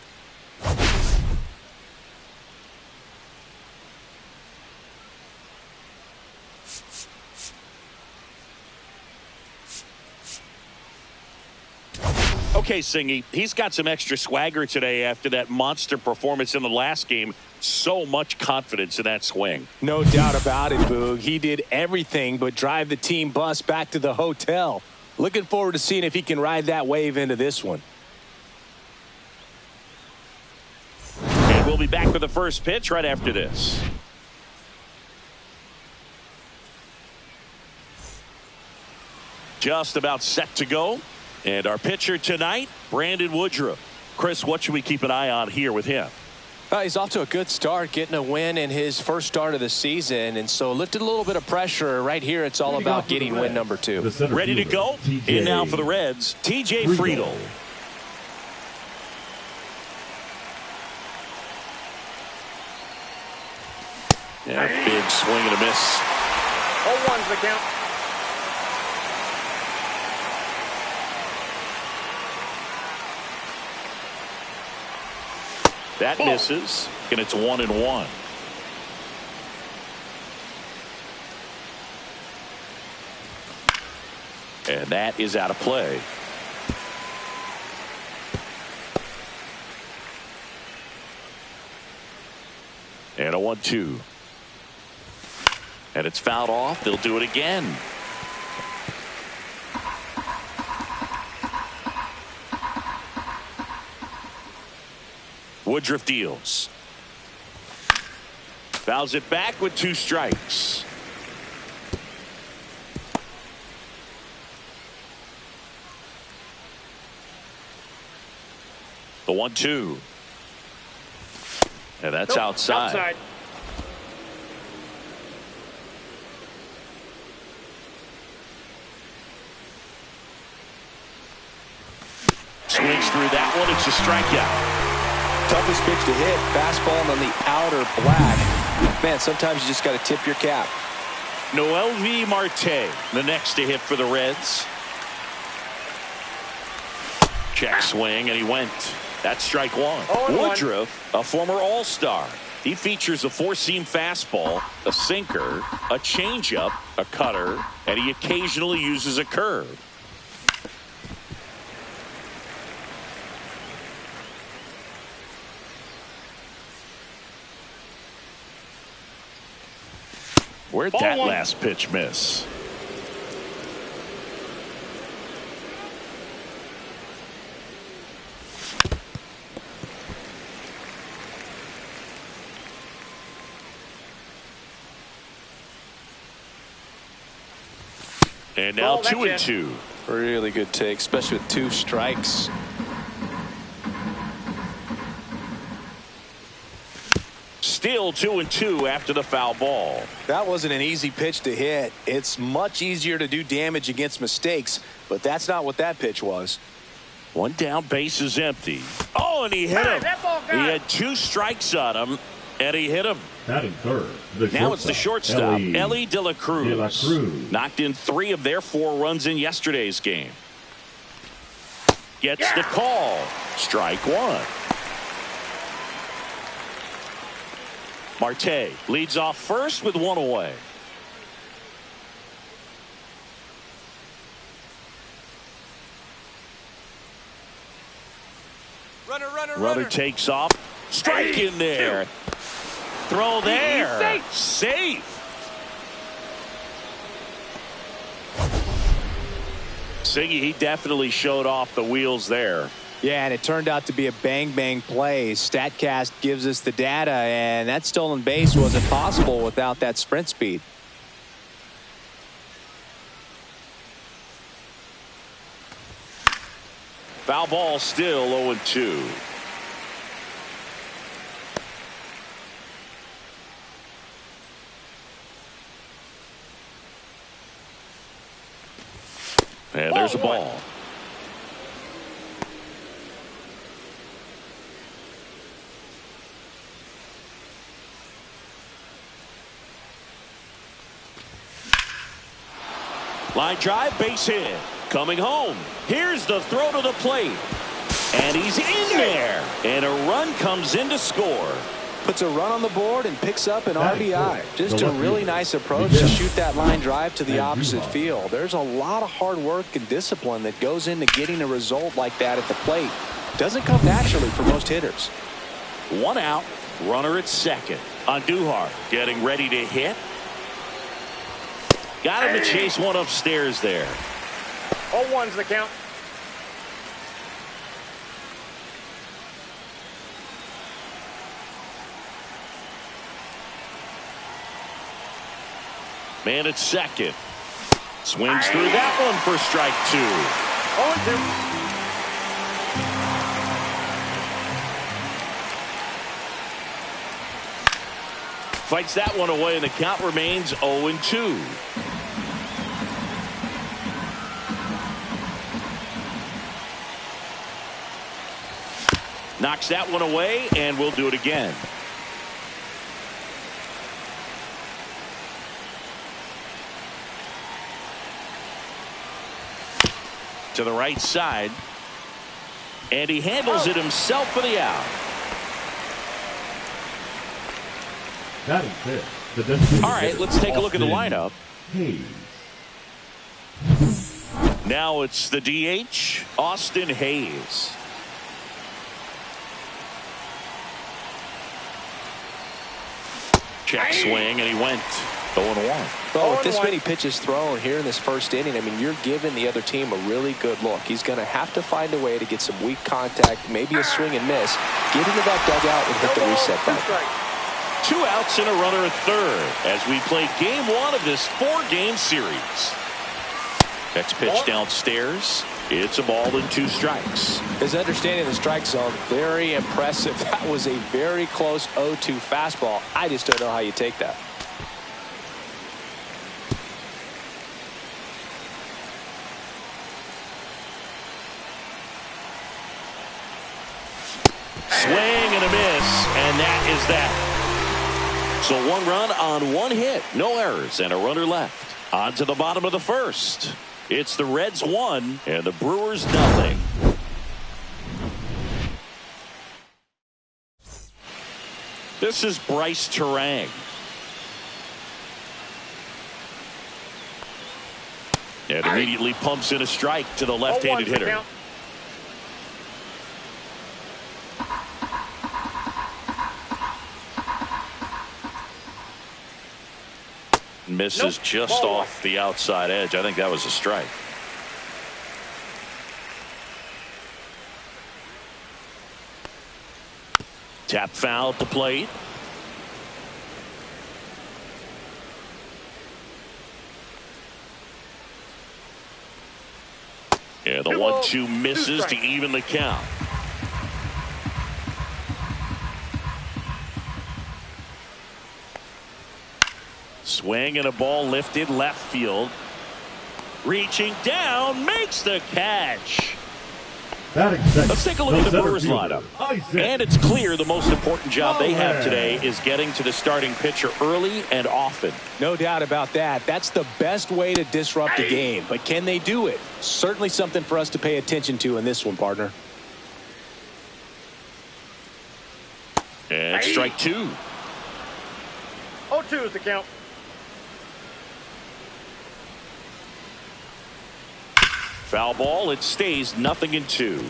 Okay, Singy, he's got some extra swagger today after that monster performance in the last game. So much confidence in that swing. No doubt about it, Boog. He did everything but drive the team bus back to the hotel. Looking forward to seeing if he can ride that wave into this one. And we'll be back with the first pitch right after this. Just about set to go. And our pitcher tonight, Brandon Woodruff. Chris, what should we keep an eye on here with him? Well, he's off to a good start, getting a win in his first start of the season, and so lifted a little bit of pressure. Right here, it's all about getting win number 2. Ready to go? In now for the Reds, TJ Friedel. Yeah, big swing and a miss. 0-1's the count. That misses, and it's 1-1. And that is out of play. And a 1-2. And it's fouled off. They'll do it again. Woodruff deals. Fouls it back with 2 strikes. The 1-2. And that's outside. Swings through that one. It's a strikeout. Toughest pitch to hit, fastball on the outer black. Man, sometimes you just got to tip your cap. Noelvi Marte, the next to hit for the Reds. Check swing, and he went. That's strike 1. Woodruff, a former All-Star. He features a 4-seam fastball, a sinker, a changeup, a cutter, and he occasionally uses a curve. Where'd that last pitch miss? And now 2-2. Really good take, especially with 2 strikes. Still 2-2 after the foul ball. That wasn't an easy pitch to hit. It's much easier to do damage against mistakes, but that's not what that pitch was. 1 down, base is empty. Oh, and he hit him. He had 2 strikes on him, and he hit him. Batting third, now it's the shortstop, Ellie De La Cruz. Knocked in 3 of their 4 runs in yesterday's game. Gets the call. Strike 1. Marte leads off first with 1 away. Runner takes off. Strike in there. Throw there. Safe. Siggy, he definitely showed off the wheels there. Yeah, and it turned out to be a bang-bang play. StatCast gives us the data, and that stolen base wasn't possible without that sprint speed. Foul ball, still 0-2. And there's a ball. Line drive, base hit. Coming home. Here's the throw to the plate. And he's in there. And a run comes in to score. Puts a run on the board and picks up an RBI. Just a really nice approach to shoot that line drive to the opposite field. There's a lot of hard work and discipline that goes into getting a result like that at the plate. Doesn't come naturally for most hitters. 1 out. Runner at second. Andujar getting ready to hit. Got him to chase one upstairs there. 0-1's the count. Man at second. Swings through that one for strike 2. 0-2. Fights that one away, and the count remains 0-2. Knocks that one away, and we'll do it again. To the right side. And he handles it himself for the out. That is it. All right, let's take a look at the lineup. Hayes. Now it's the DH, Austin Hayes. Check swing, and he went 0-1. Well, with this many pitches thrown here in this first inning, I mean, you're giving the other team a really good look. He's going to have to find a way to get some weak contact, maybe a swing and miss, get into that dugout and hit the reset button. 2 outs and a runner at third as we play game 1 of this 4-game series. Next pitch downstairs. It's a ball and 2 strikes. His understanding of the strike zone, very impressive. That was a very close 0-2 fastball. I just don't know how you take that. Swing and a miss, and that is that. So 1 run on 1 hit, no errors, and a runner left. On to the bottom of the first. It's the Reds 1 and the Brewers nothing. This is Bryce Terang. And immediately pumps in a strike to the left-handed hitter. Misses just off the outside edge. I think that was a strike. Tap foul at the plate. Yeah, the 1-2 misses to even the count. Swing and a ball lifted left field. Reaching down, makes the catch. Let's take a look at the Brewers lineup. And it's clear the most important job they have today is getting to the starting pitcher early and often. No doubt about that. That's the best way to disrupt a game. But can they do it? Certainly something for us to pay attention to in this one, partner. And strike 2. 0-2 is the count. Foul ball. It stays 0-2.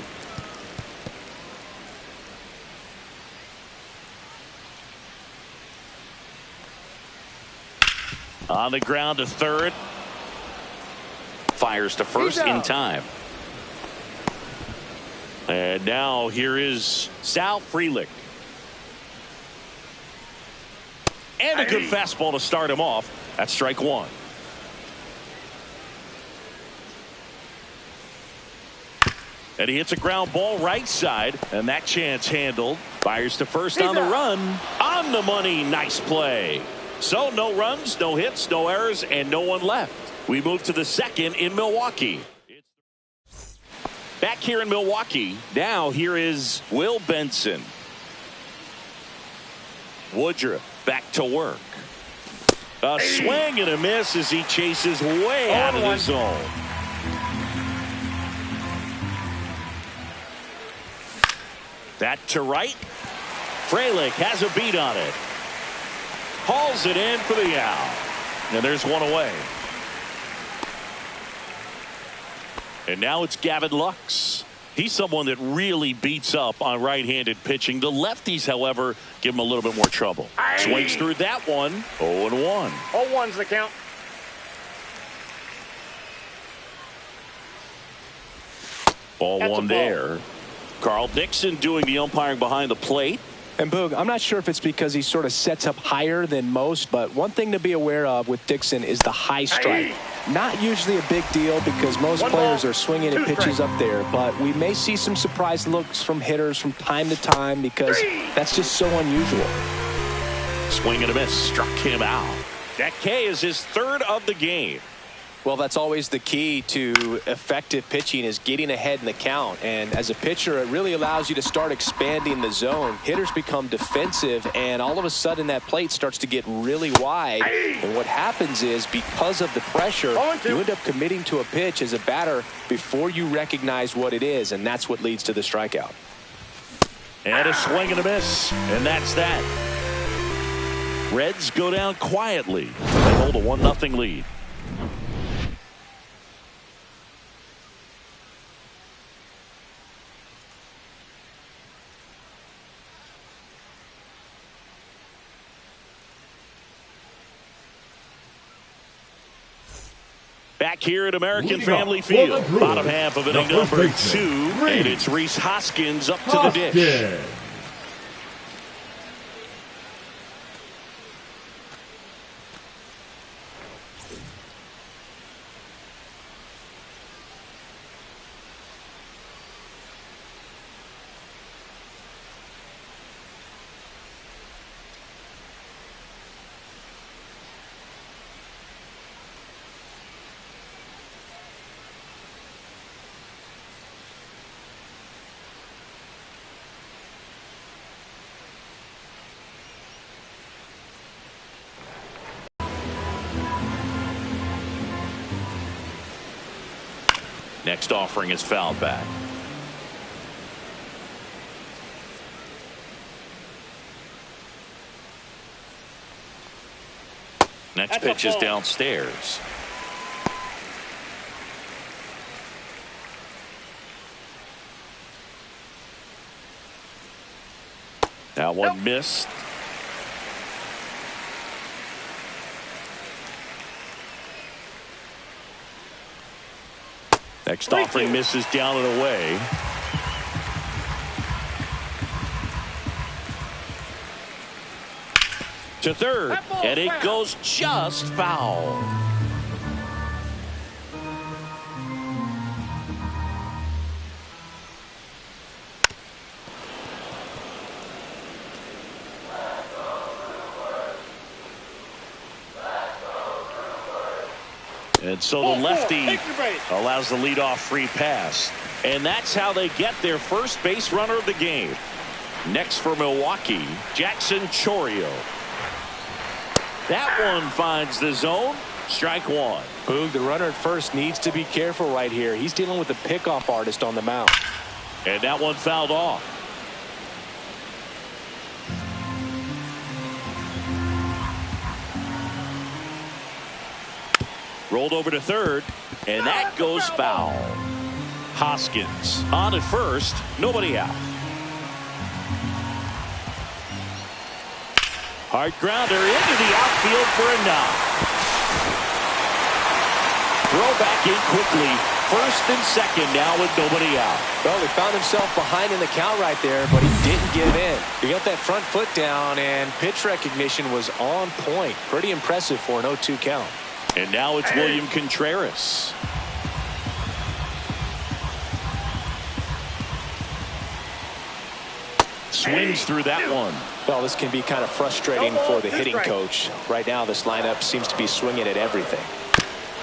On the ground to third. Fires to first in time. And now here is Sal Frelick. And a good fastball to start him off. That's strike 1. And he hits a ground ball right side, and that chance handled. Fires to first on the run. On the money. Nice play. So no runs, no hits, no errors, and no one left. We move to the second in Milwaukee. Back here in Milwaukee, now here is Will Benson. Woodruff back to work. A swing and a miss as he chases way out of the zone. That to right. Frelick has a beat on it. Hauls it in for the out. And there's one away. And now it's Gavin Lux. He's someone that really beats up on right-handed pitching. The lefties, however, give him a little bit more trouble. Swings through that one. 0-1. 0-1's the count. Ball 1 there. Carl Dixon doing the umpiring behind the plate. And Boog, I'm not sure if it's because he sort of sets up higher than most, but one thing to be aware of with Dixon is the high strike. Not usually a big deal because most players are swinging at pitches up there, but we may see some surprise looks from hitters from time to time because that's just so unusual. Swing and a miss. Struck him out. That K is his third of the game. Well, that's always the key to effective pitching, is getting ahead in the count. And as a pitcher, it really allows you to start expanding the zone. Hitters become defensive, and all of a sudden that plate starts to get really wide. And what happens is, because of the pressure, you end up committing to a pitch as a batter before you recognize what it is, and that's what leads to the strikeout. And a swing and a miss, and that's that. Reds go down quietly. They hold a 1-0 lead. Back here at American Family Field, bottom half of inning number 2, and it's Rhys Hoskins up to the dish. Next offering is fouled back. Next pitch is downstairs. That one missed. Next offering misses down and away. To third, and it goes just foul. And so the lefty allows the leadoff free pass. And that's how they get their first base runner of the game. Next for Milwaukee, Jackson Chourio. That one finds the zone. Strike one. Boog, the runner at first needs to be careful right here. He's dealing with a pickoff artist on the mound. And that one fouled off. Rolled over to third, and that goes foul. Hoskins on at first, nobody out. Hard grounder into the outfield for a knock. Throw back in quickly. First and second now with nobody out. Well, he found himself behind in the count right there, but he didn't give in. He got that front foot down, and pitch recognition was on point. Pretty impressive for an 0-2 count. And now it's William Contreras. Swings through that one. Well, this can be kind of frustrating for the hitting coach. Right now, this lineup seems to be swinging at everything.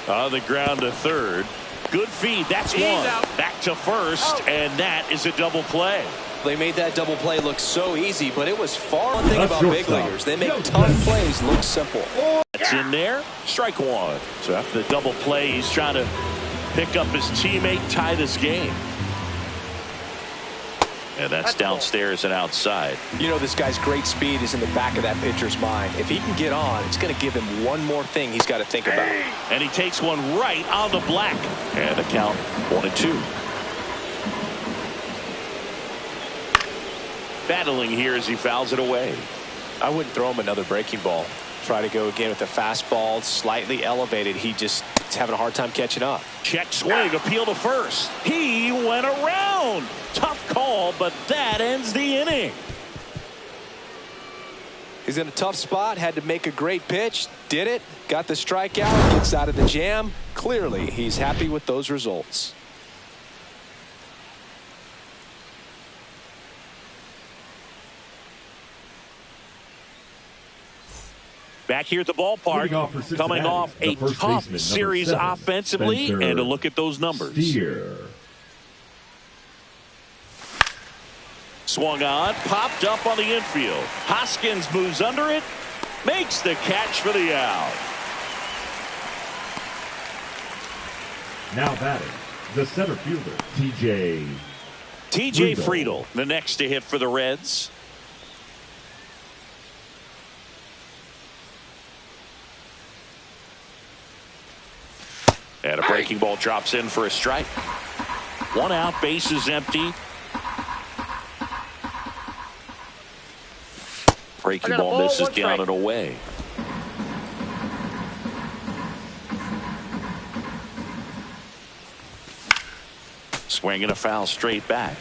On the ground to third. Good feed. That's one. Back to first, and that is a double play. They made that double play look so easy, but it was far. One thing about big leaguers, they make tough plays look simple. That's in there. Strike one. So after the double play, he's trying to pick up his teammate, tie this game. And that's downstairs and outside. You know, this guy's great speed is in the back of that pitcher's mind. If he can get on, it's going to give him one more thing he's got to think about. And he takes one right on the black. And the count 1-2. Battling here as he fouls it away. I wouldn't throw him another breaking ball. Try to go again with the fastball slightly elevated. He just is having a hard time catching up. Check swing, appeal to first. He went around. Tough call, but that ends the inning. He's in a tough spot, had to make a great pitch, did it, got the strikeout, gets out of the jam. Clearly, he's happy with those results. Back here at the Leading off for ballpark, Cincinnati, coming off the a first tough baseman, number series 7, offensively, Spencer and a look at those numbers. Steer. Swung on, popped up on the infield. Hoskins moves under it, makes the catch for the out. Now batting, the center fielder, TJ Friedel, the next to hit for the Reds. And a breaking ball drops in for a strike. One out, base is empty. Breaking ball misses down and away. Swinging a foul straight back.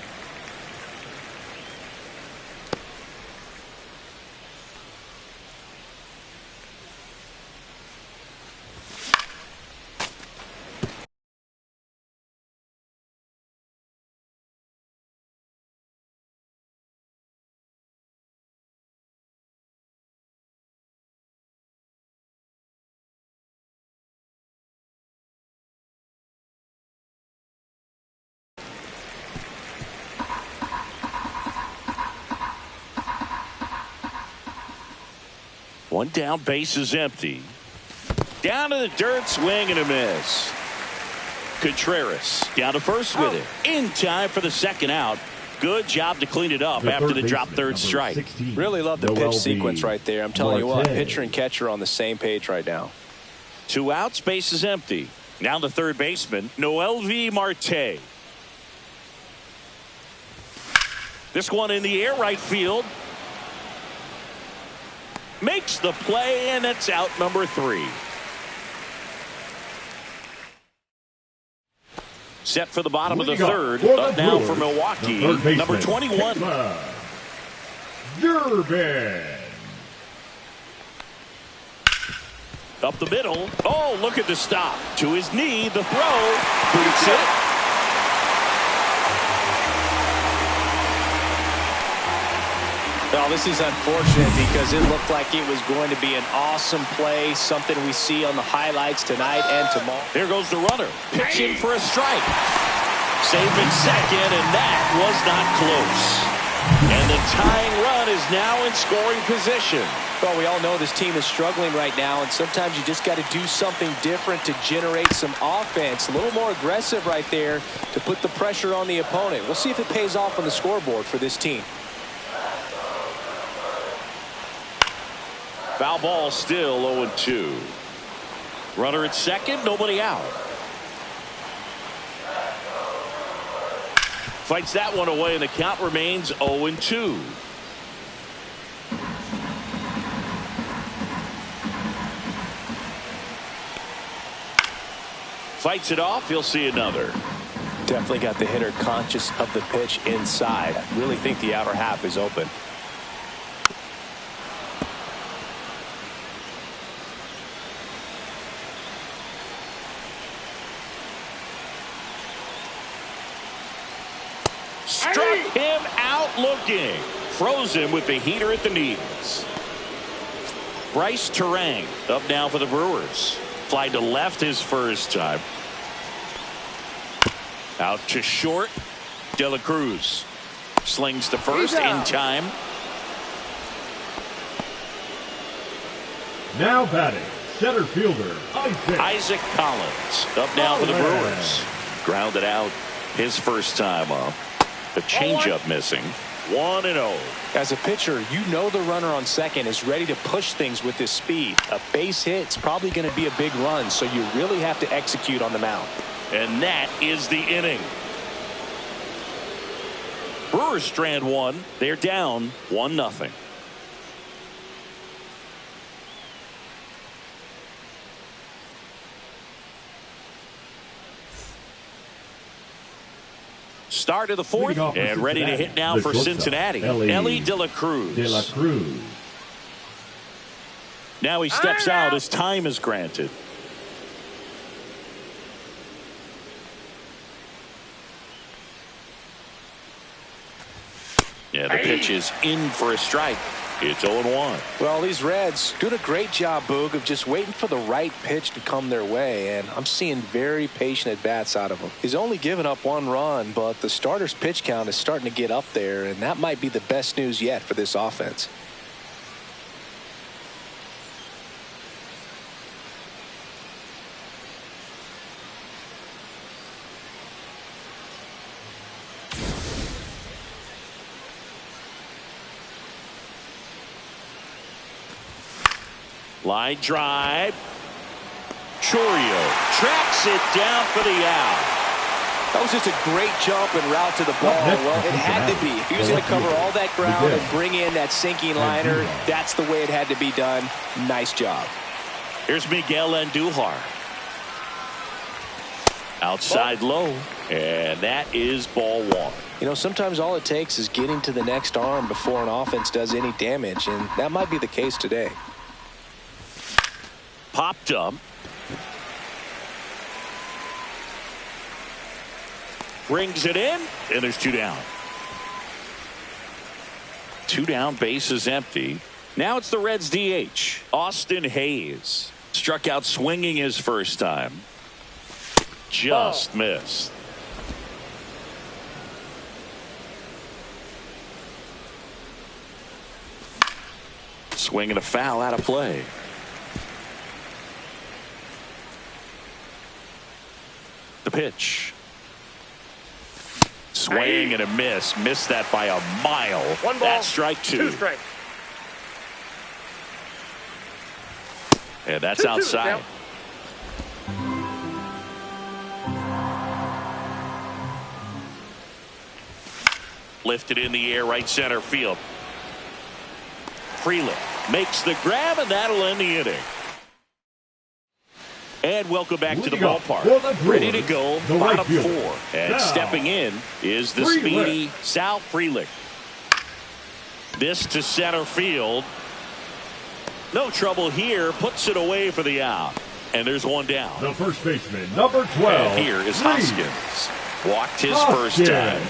One down, base is empty. Down to the dirt, swing and a miss. Contreras down to first with it. In time for the second out. Good job to clean it up after the drop third strike. 16, Really love the pitch sequence right there. I'm telling you what, Marte. pitcher and catcher on the same page right now. 2 outs, base is empty. Now the third baseman, Noelvi Marte. This one in the air, right field. Makes the play, and it's out number 3. Set for the bottom of the third. Up now for Milwaukee, number 21. Durbin. Up the middle. Oh, look at the stop. To his knee, the throw. Boots it. Well, this is unfortunate because it looked like it was going to be an awesome play, something we see on the highlights tonight and tomorrow. There goes the runner. Pitching for a strike. Safe in second, and that was not close. And the tying run is now in scoring position. Well, we all know this team is struggling right now, and sometimes you just got to do something different to generate some offense. A little more aggressive right there to put the pressure on the opponent. We'll see if it pays off on the scoreboard for this team. Foul ball, still 0-2. Runner at second, nobody out. Fights that one away, and the count remains 0-2. Fights it off, he'll see another. Definitely got the hitter conscious of the pitch inside. I really think the outer half is open. Struck him out looking. Froze him with the heater at the knees. Bryce Terang up now for the Brewers. Fly to left his first time. Out to short. De La Cruz slings to first in time. Now batting, center fielder, Isaac Collins up now for the Brewers. Grounded out his first time up. The changeup missing. 1-0. As a pitcher, you know the runner on second is ready to push things with his speed. A base hit's probably going to be a big run, so you really have to execute on the mound. And that is the inning. Brewers strand one. They're down 1-0. Start of the fourth, and ready to hit now for Cincinnati. Ellie De La Cruz. Now he steps out as time is granted. Yeah, the pitch is in for a strike. It's 0-1. Well, these Reds doing a great job, Boog, of just waiting for the right pitch to come their way, and I'm seeing very patient at-bats out of him. He's only given up 1 run, but the starter's pitch count is starting to get up there, and that might be the best news yet for this offense. Line drive. Chourio tracks it down for the out. That was just a great jump and route to the ball. Well, it had to be. If he was going to cover all that ground and bring in that sinking liner, that's the way it had to be done. Nice job. Here's Miguel Andujar. Outside low, and that is ball 1. You know, sometimes all it takes is getting to the next arm before an offense does any damage, and that might be the case today. Popped up. Brings it in, and there's 2 down. 2 down, base is empty. Now it's the Reds DH, Austin Hayes. Struck out swinging his first time. Just missed. Swing and a foul out of play. The pitch. Swing and a miss. Missed that by a mile. 1 ball. That's strike 2. 2 strikes. And that's outside. Lifted in the air, right center field. Freeland makes the grab, and that'll end the inning. And welcome back to the ballpark. Ready to go, bottom 4. And stepping in is the speedy Sal Frelick. This to center field. No trouble here. Puts it away for the out. And there's 1 down. The first baseman, number 12. And here is Hoskins. Walked his first time.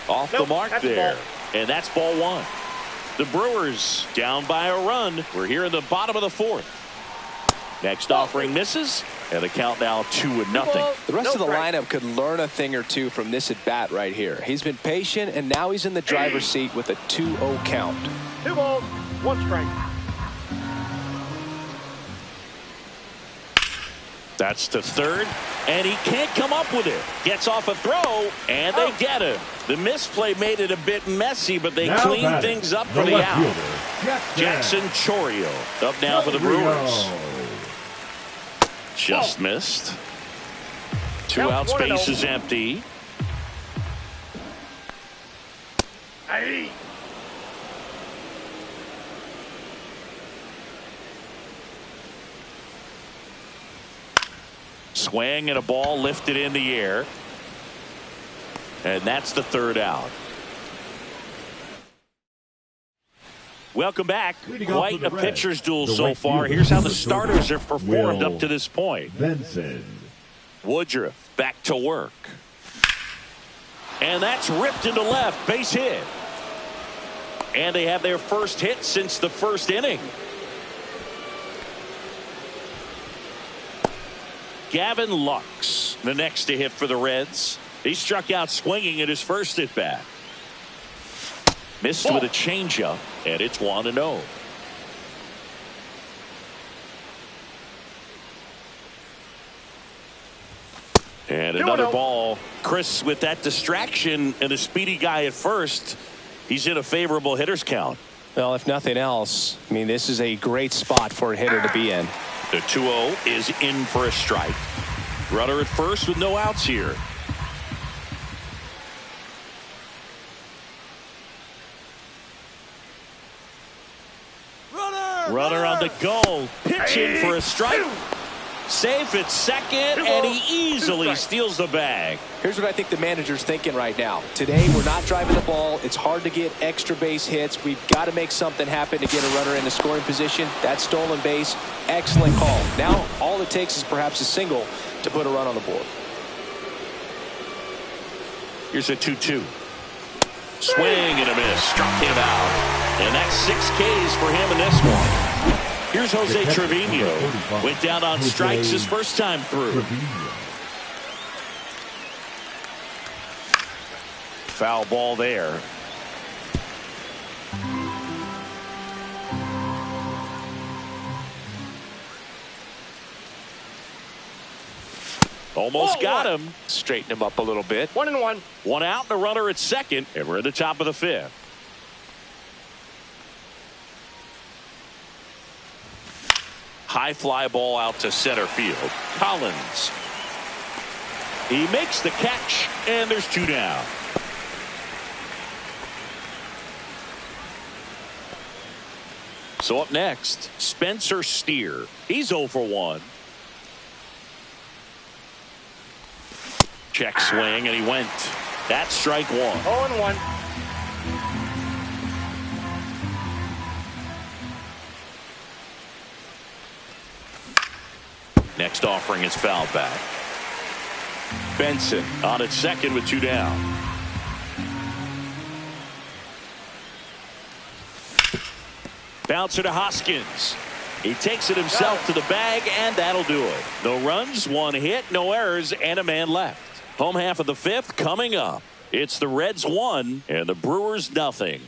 Off the mark there. And that's ball 1. The Brewers down by a run. We're here in the bottom of the 4th. Next offering misses, and the count now 2-0. The rest of the lineup could learn a thing or two from this at bat right here. He's been patient, and now he's in the driver's seat with a 2-0 count. 2 balls, 1 strike. That's to third, and he can't come up with it. Gets off a throw, and they get it. The misplay made it a bit messy, but they cleaned things up for the out. Jackson Chourio up now for the Brewers. Just missed. 2 out, space is empty. Swing and a ball lifted in the air. And that's the 3rd out. Welcome back. Quite a pitcher's duel so far. Here's how the starters have performed up to this point. Benson. Woodruff back to work. And that's ripped into left. Base hit. And they have their first hit since the first inning. Gavin Lux, the next to hit for the Reds. He struck out swinging at his first at bat. Missed with a changeup, and it's 1-0. And another ball. Chris, with that distraction and a speedy guy at first, he's in a favorable hitter's count. Well, if nothing else, I mean, this is a great spot for a hitter to be in. The 2-0 is in for a strike. Runner at first with no outs here. Runner on the go. Pitching for a strike. Safe at second, and he easily steals the bag. Here's what I think the manager's thinking right now. Today, we're not driving the ball. It's hard to get extra base hits. We've got to make something happen to get a runner in the scoring position. That stolen base, excellent call. Now, all it takes is perhaps a single to put a run on the board. Here's a 2-2. Swing and a miss. Struck him out. And that's 6 Ks for him in this one. Here's Jose Trevino. Went down on strikes his first time through. Foul ball there. Almost got him. Straighten him up a little bit. 1-1. One out and a runner at second, and we're at the top of the 5th. High fly ball out to center field. Collins. He makes the catch, and there's 2 down. So up next, Spencer Steer. He's 0 for 1. Check swing, and he went. That's strike 1. 0-1. Next offering is fouled back. Benson on at second with 2 down. Bouncer to Hoskins. He takes it himself to the bag, and that'll do it. No runs, 1 hit, no errors, and a man left. Home half of the 5th coming up. It's the Reds 1 and the Brewers nothing.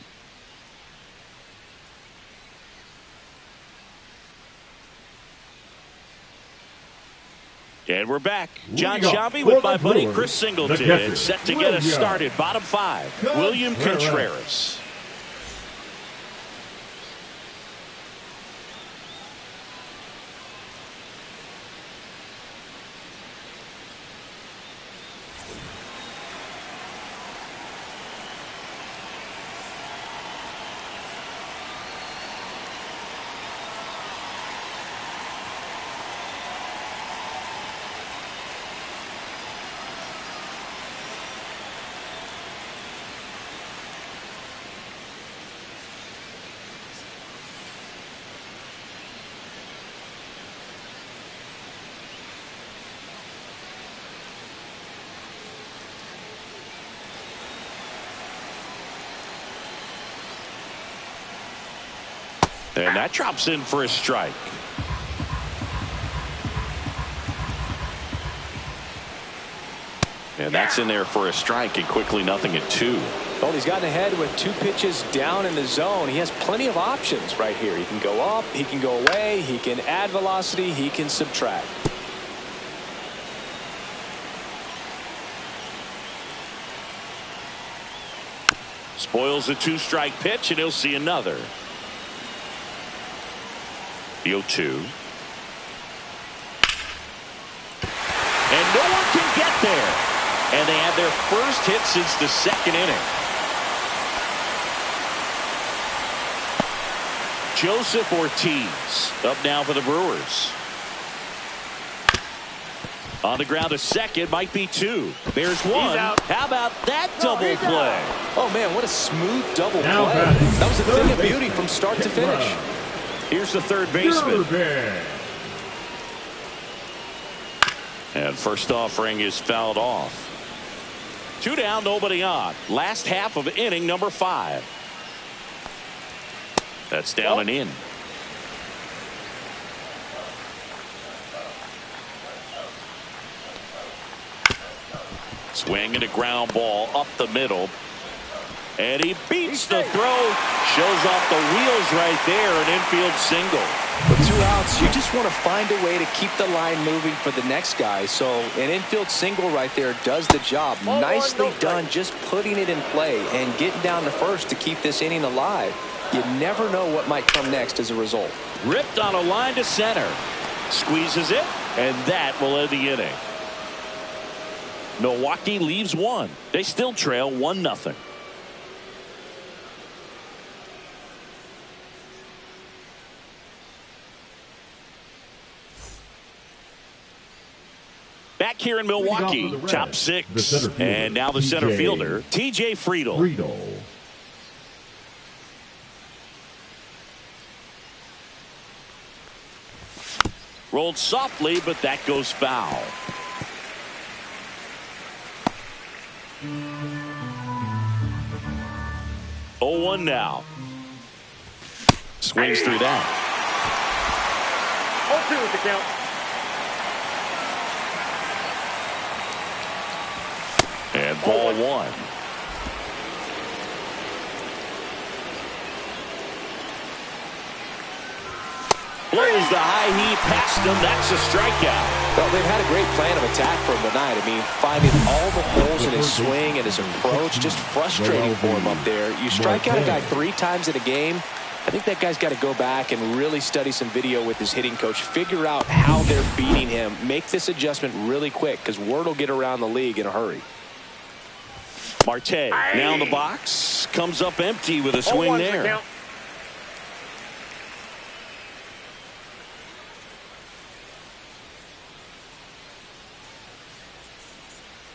And we're back. John Sciambi with my buddy Chris Singleton. Set to get us started. Bottom 5. William Contreras. And that drops in for a strike. And that's in there for a strike, and quickly nothing at 2. Well, he's gotten ahead with 2 pitches down in the zone. He has plenty of options right here. He can go up, he can go away, he can add velocity, he can subtract. Spoils a 2-strike pitch, and he'll see another. The 0-2. And no one can get there. And they had their first hit since the 2nd inning. Joseph Ortiz up now for the Brewers. On the ground to second, might be 2. There's 1. How about that double play? Oh, man, what a smooth double play. That was a thing of beauty from start to finish. Here's the third baseman. And first offering is fouled off. 2 down, nobody on. Last half of inning number 5. That's down and in. Swing and a ground ball up the middle. And he beats the throw. Shows off the wheels right there. An infield single. With 2 outs, you just want to find a way to keep the line moving for the next guy. So an infield single right there does the job. Nicely done, just putting it in play and getting down to first to keep this inning alive. You never know what might come next as a result. Ripped on a line to center. Squeezes it, and that will end the inning. Milwaukee leaves 1. They still trail 1-0. Back here in Milwaukee, top 6. And now the center fielder, TJ Friedel. Rolled softly, but that goes foul. 0-1 now. Swings through that. 0-2 is the count. And ball 1. Blows the high heat past him. That's a strikeout. Well, they've had a great plan of attack from tonight. I mean, finding all the holes in his swing and his approach, just frustrating for him up there. You strike out a guy 3 times in a game, I think that guy's got to go back and really study some video with his hitting coach, figure out how they're beating him, make this adjustment really quick, because word will get around the league in a hurry. Marte now in the box, comes up empty with a swing there.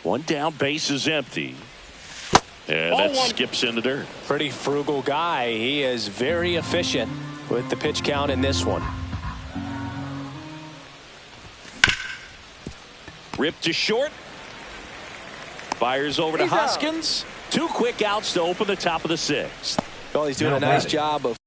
One down, base is empty. And that skips in the dirt. Pretty frugal guy. He is very efficient with the pitch count in this one. Ripped to short. Fires over to Hoskins. 2 quick outs to open the top of the 6th. Well, he's doing a nice job of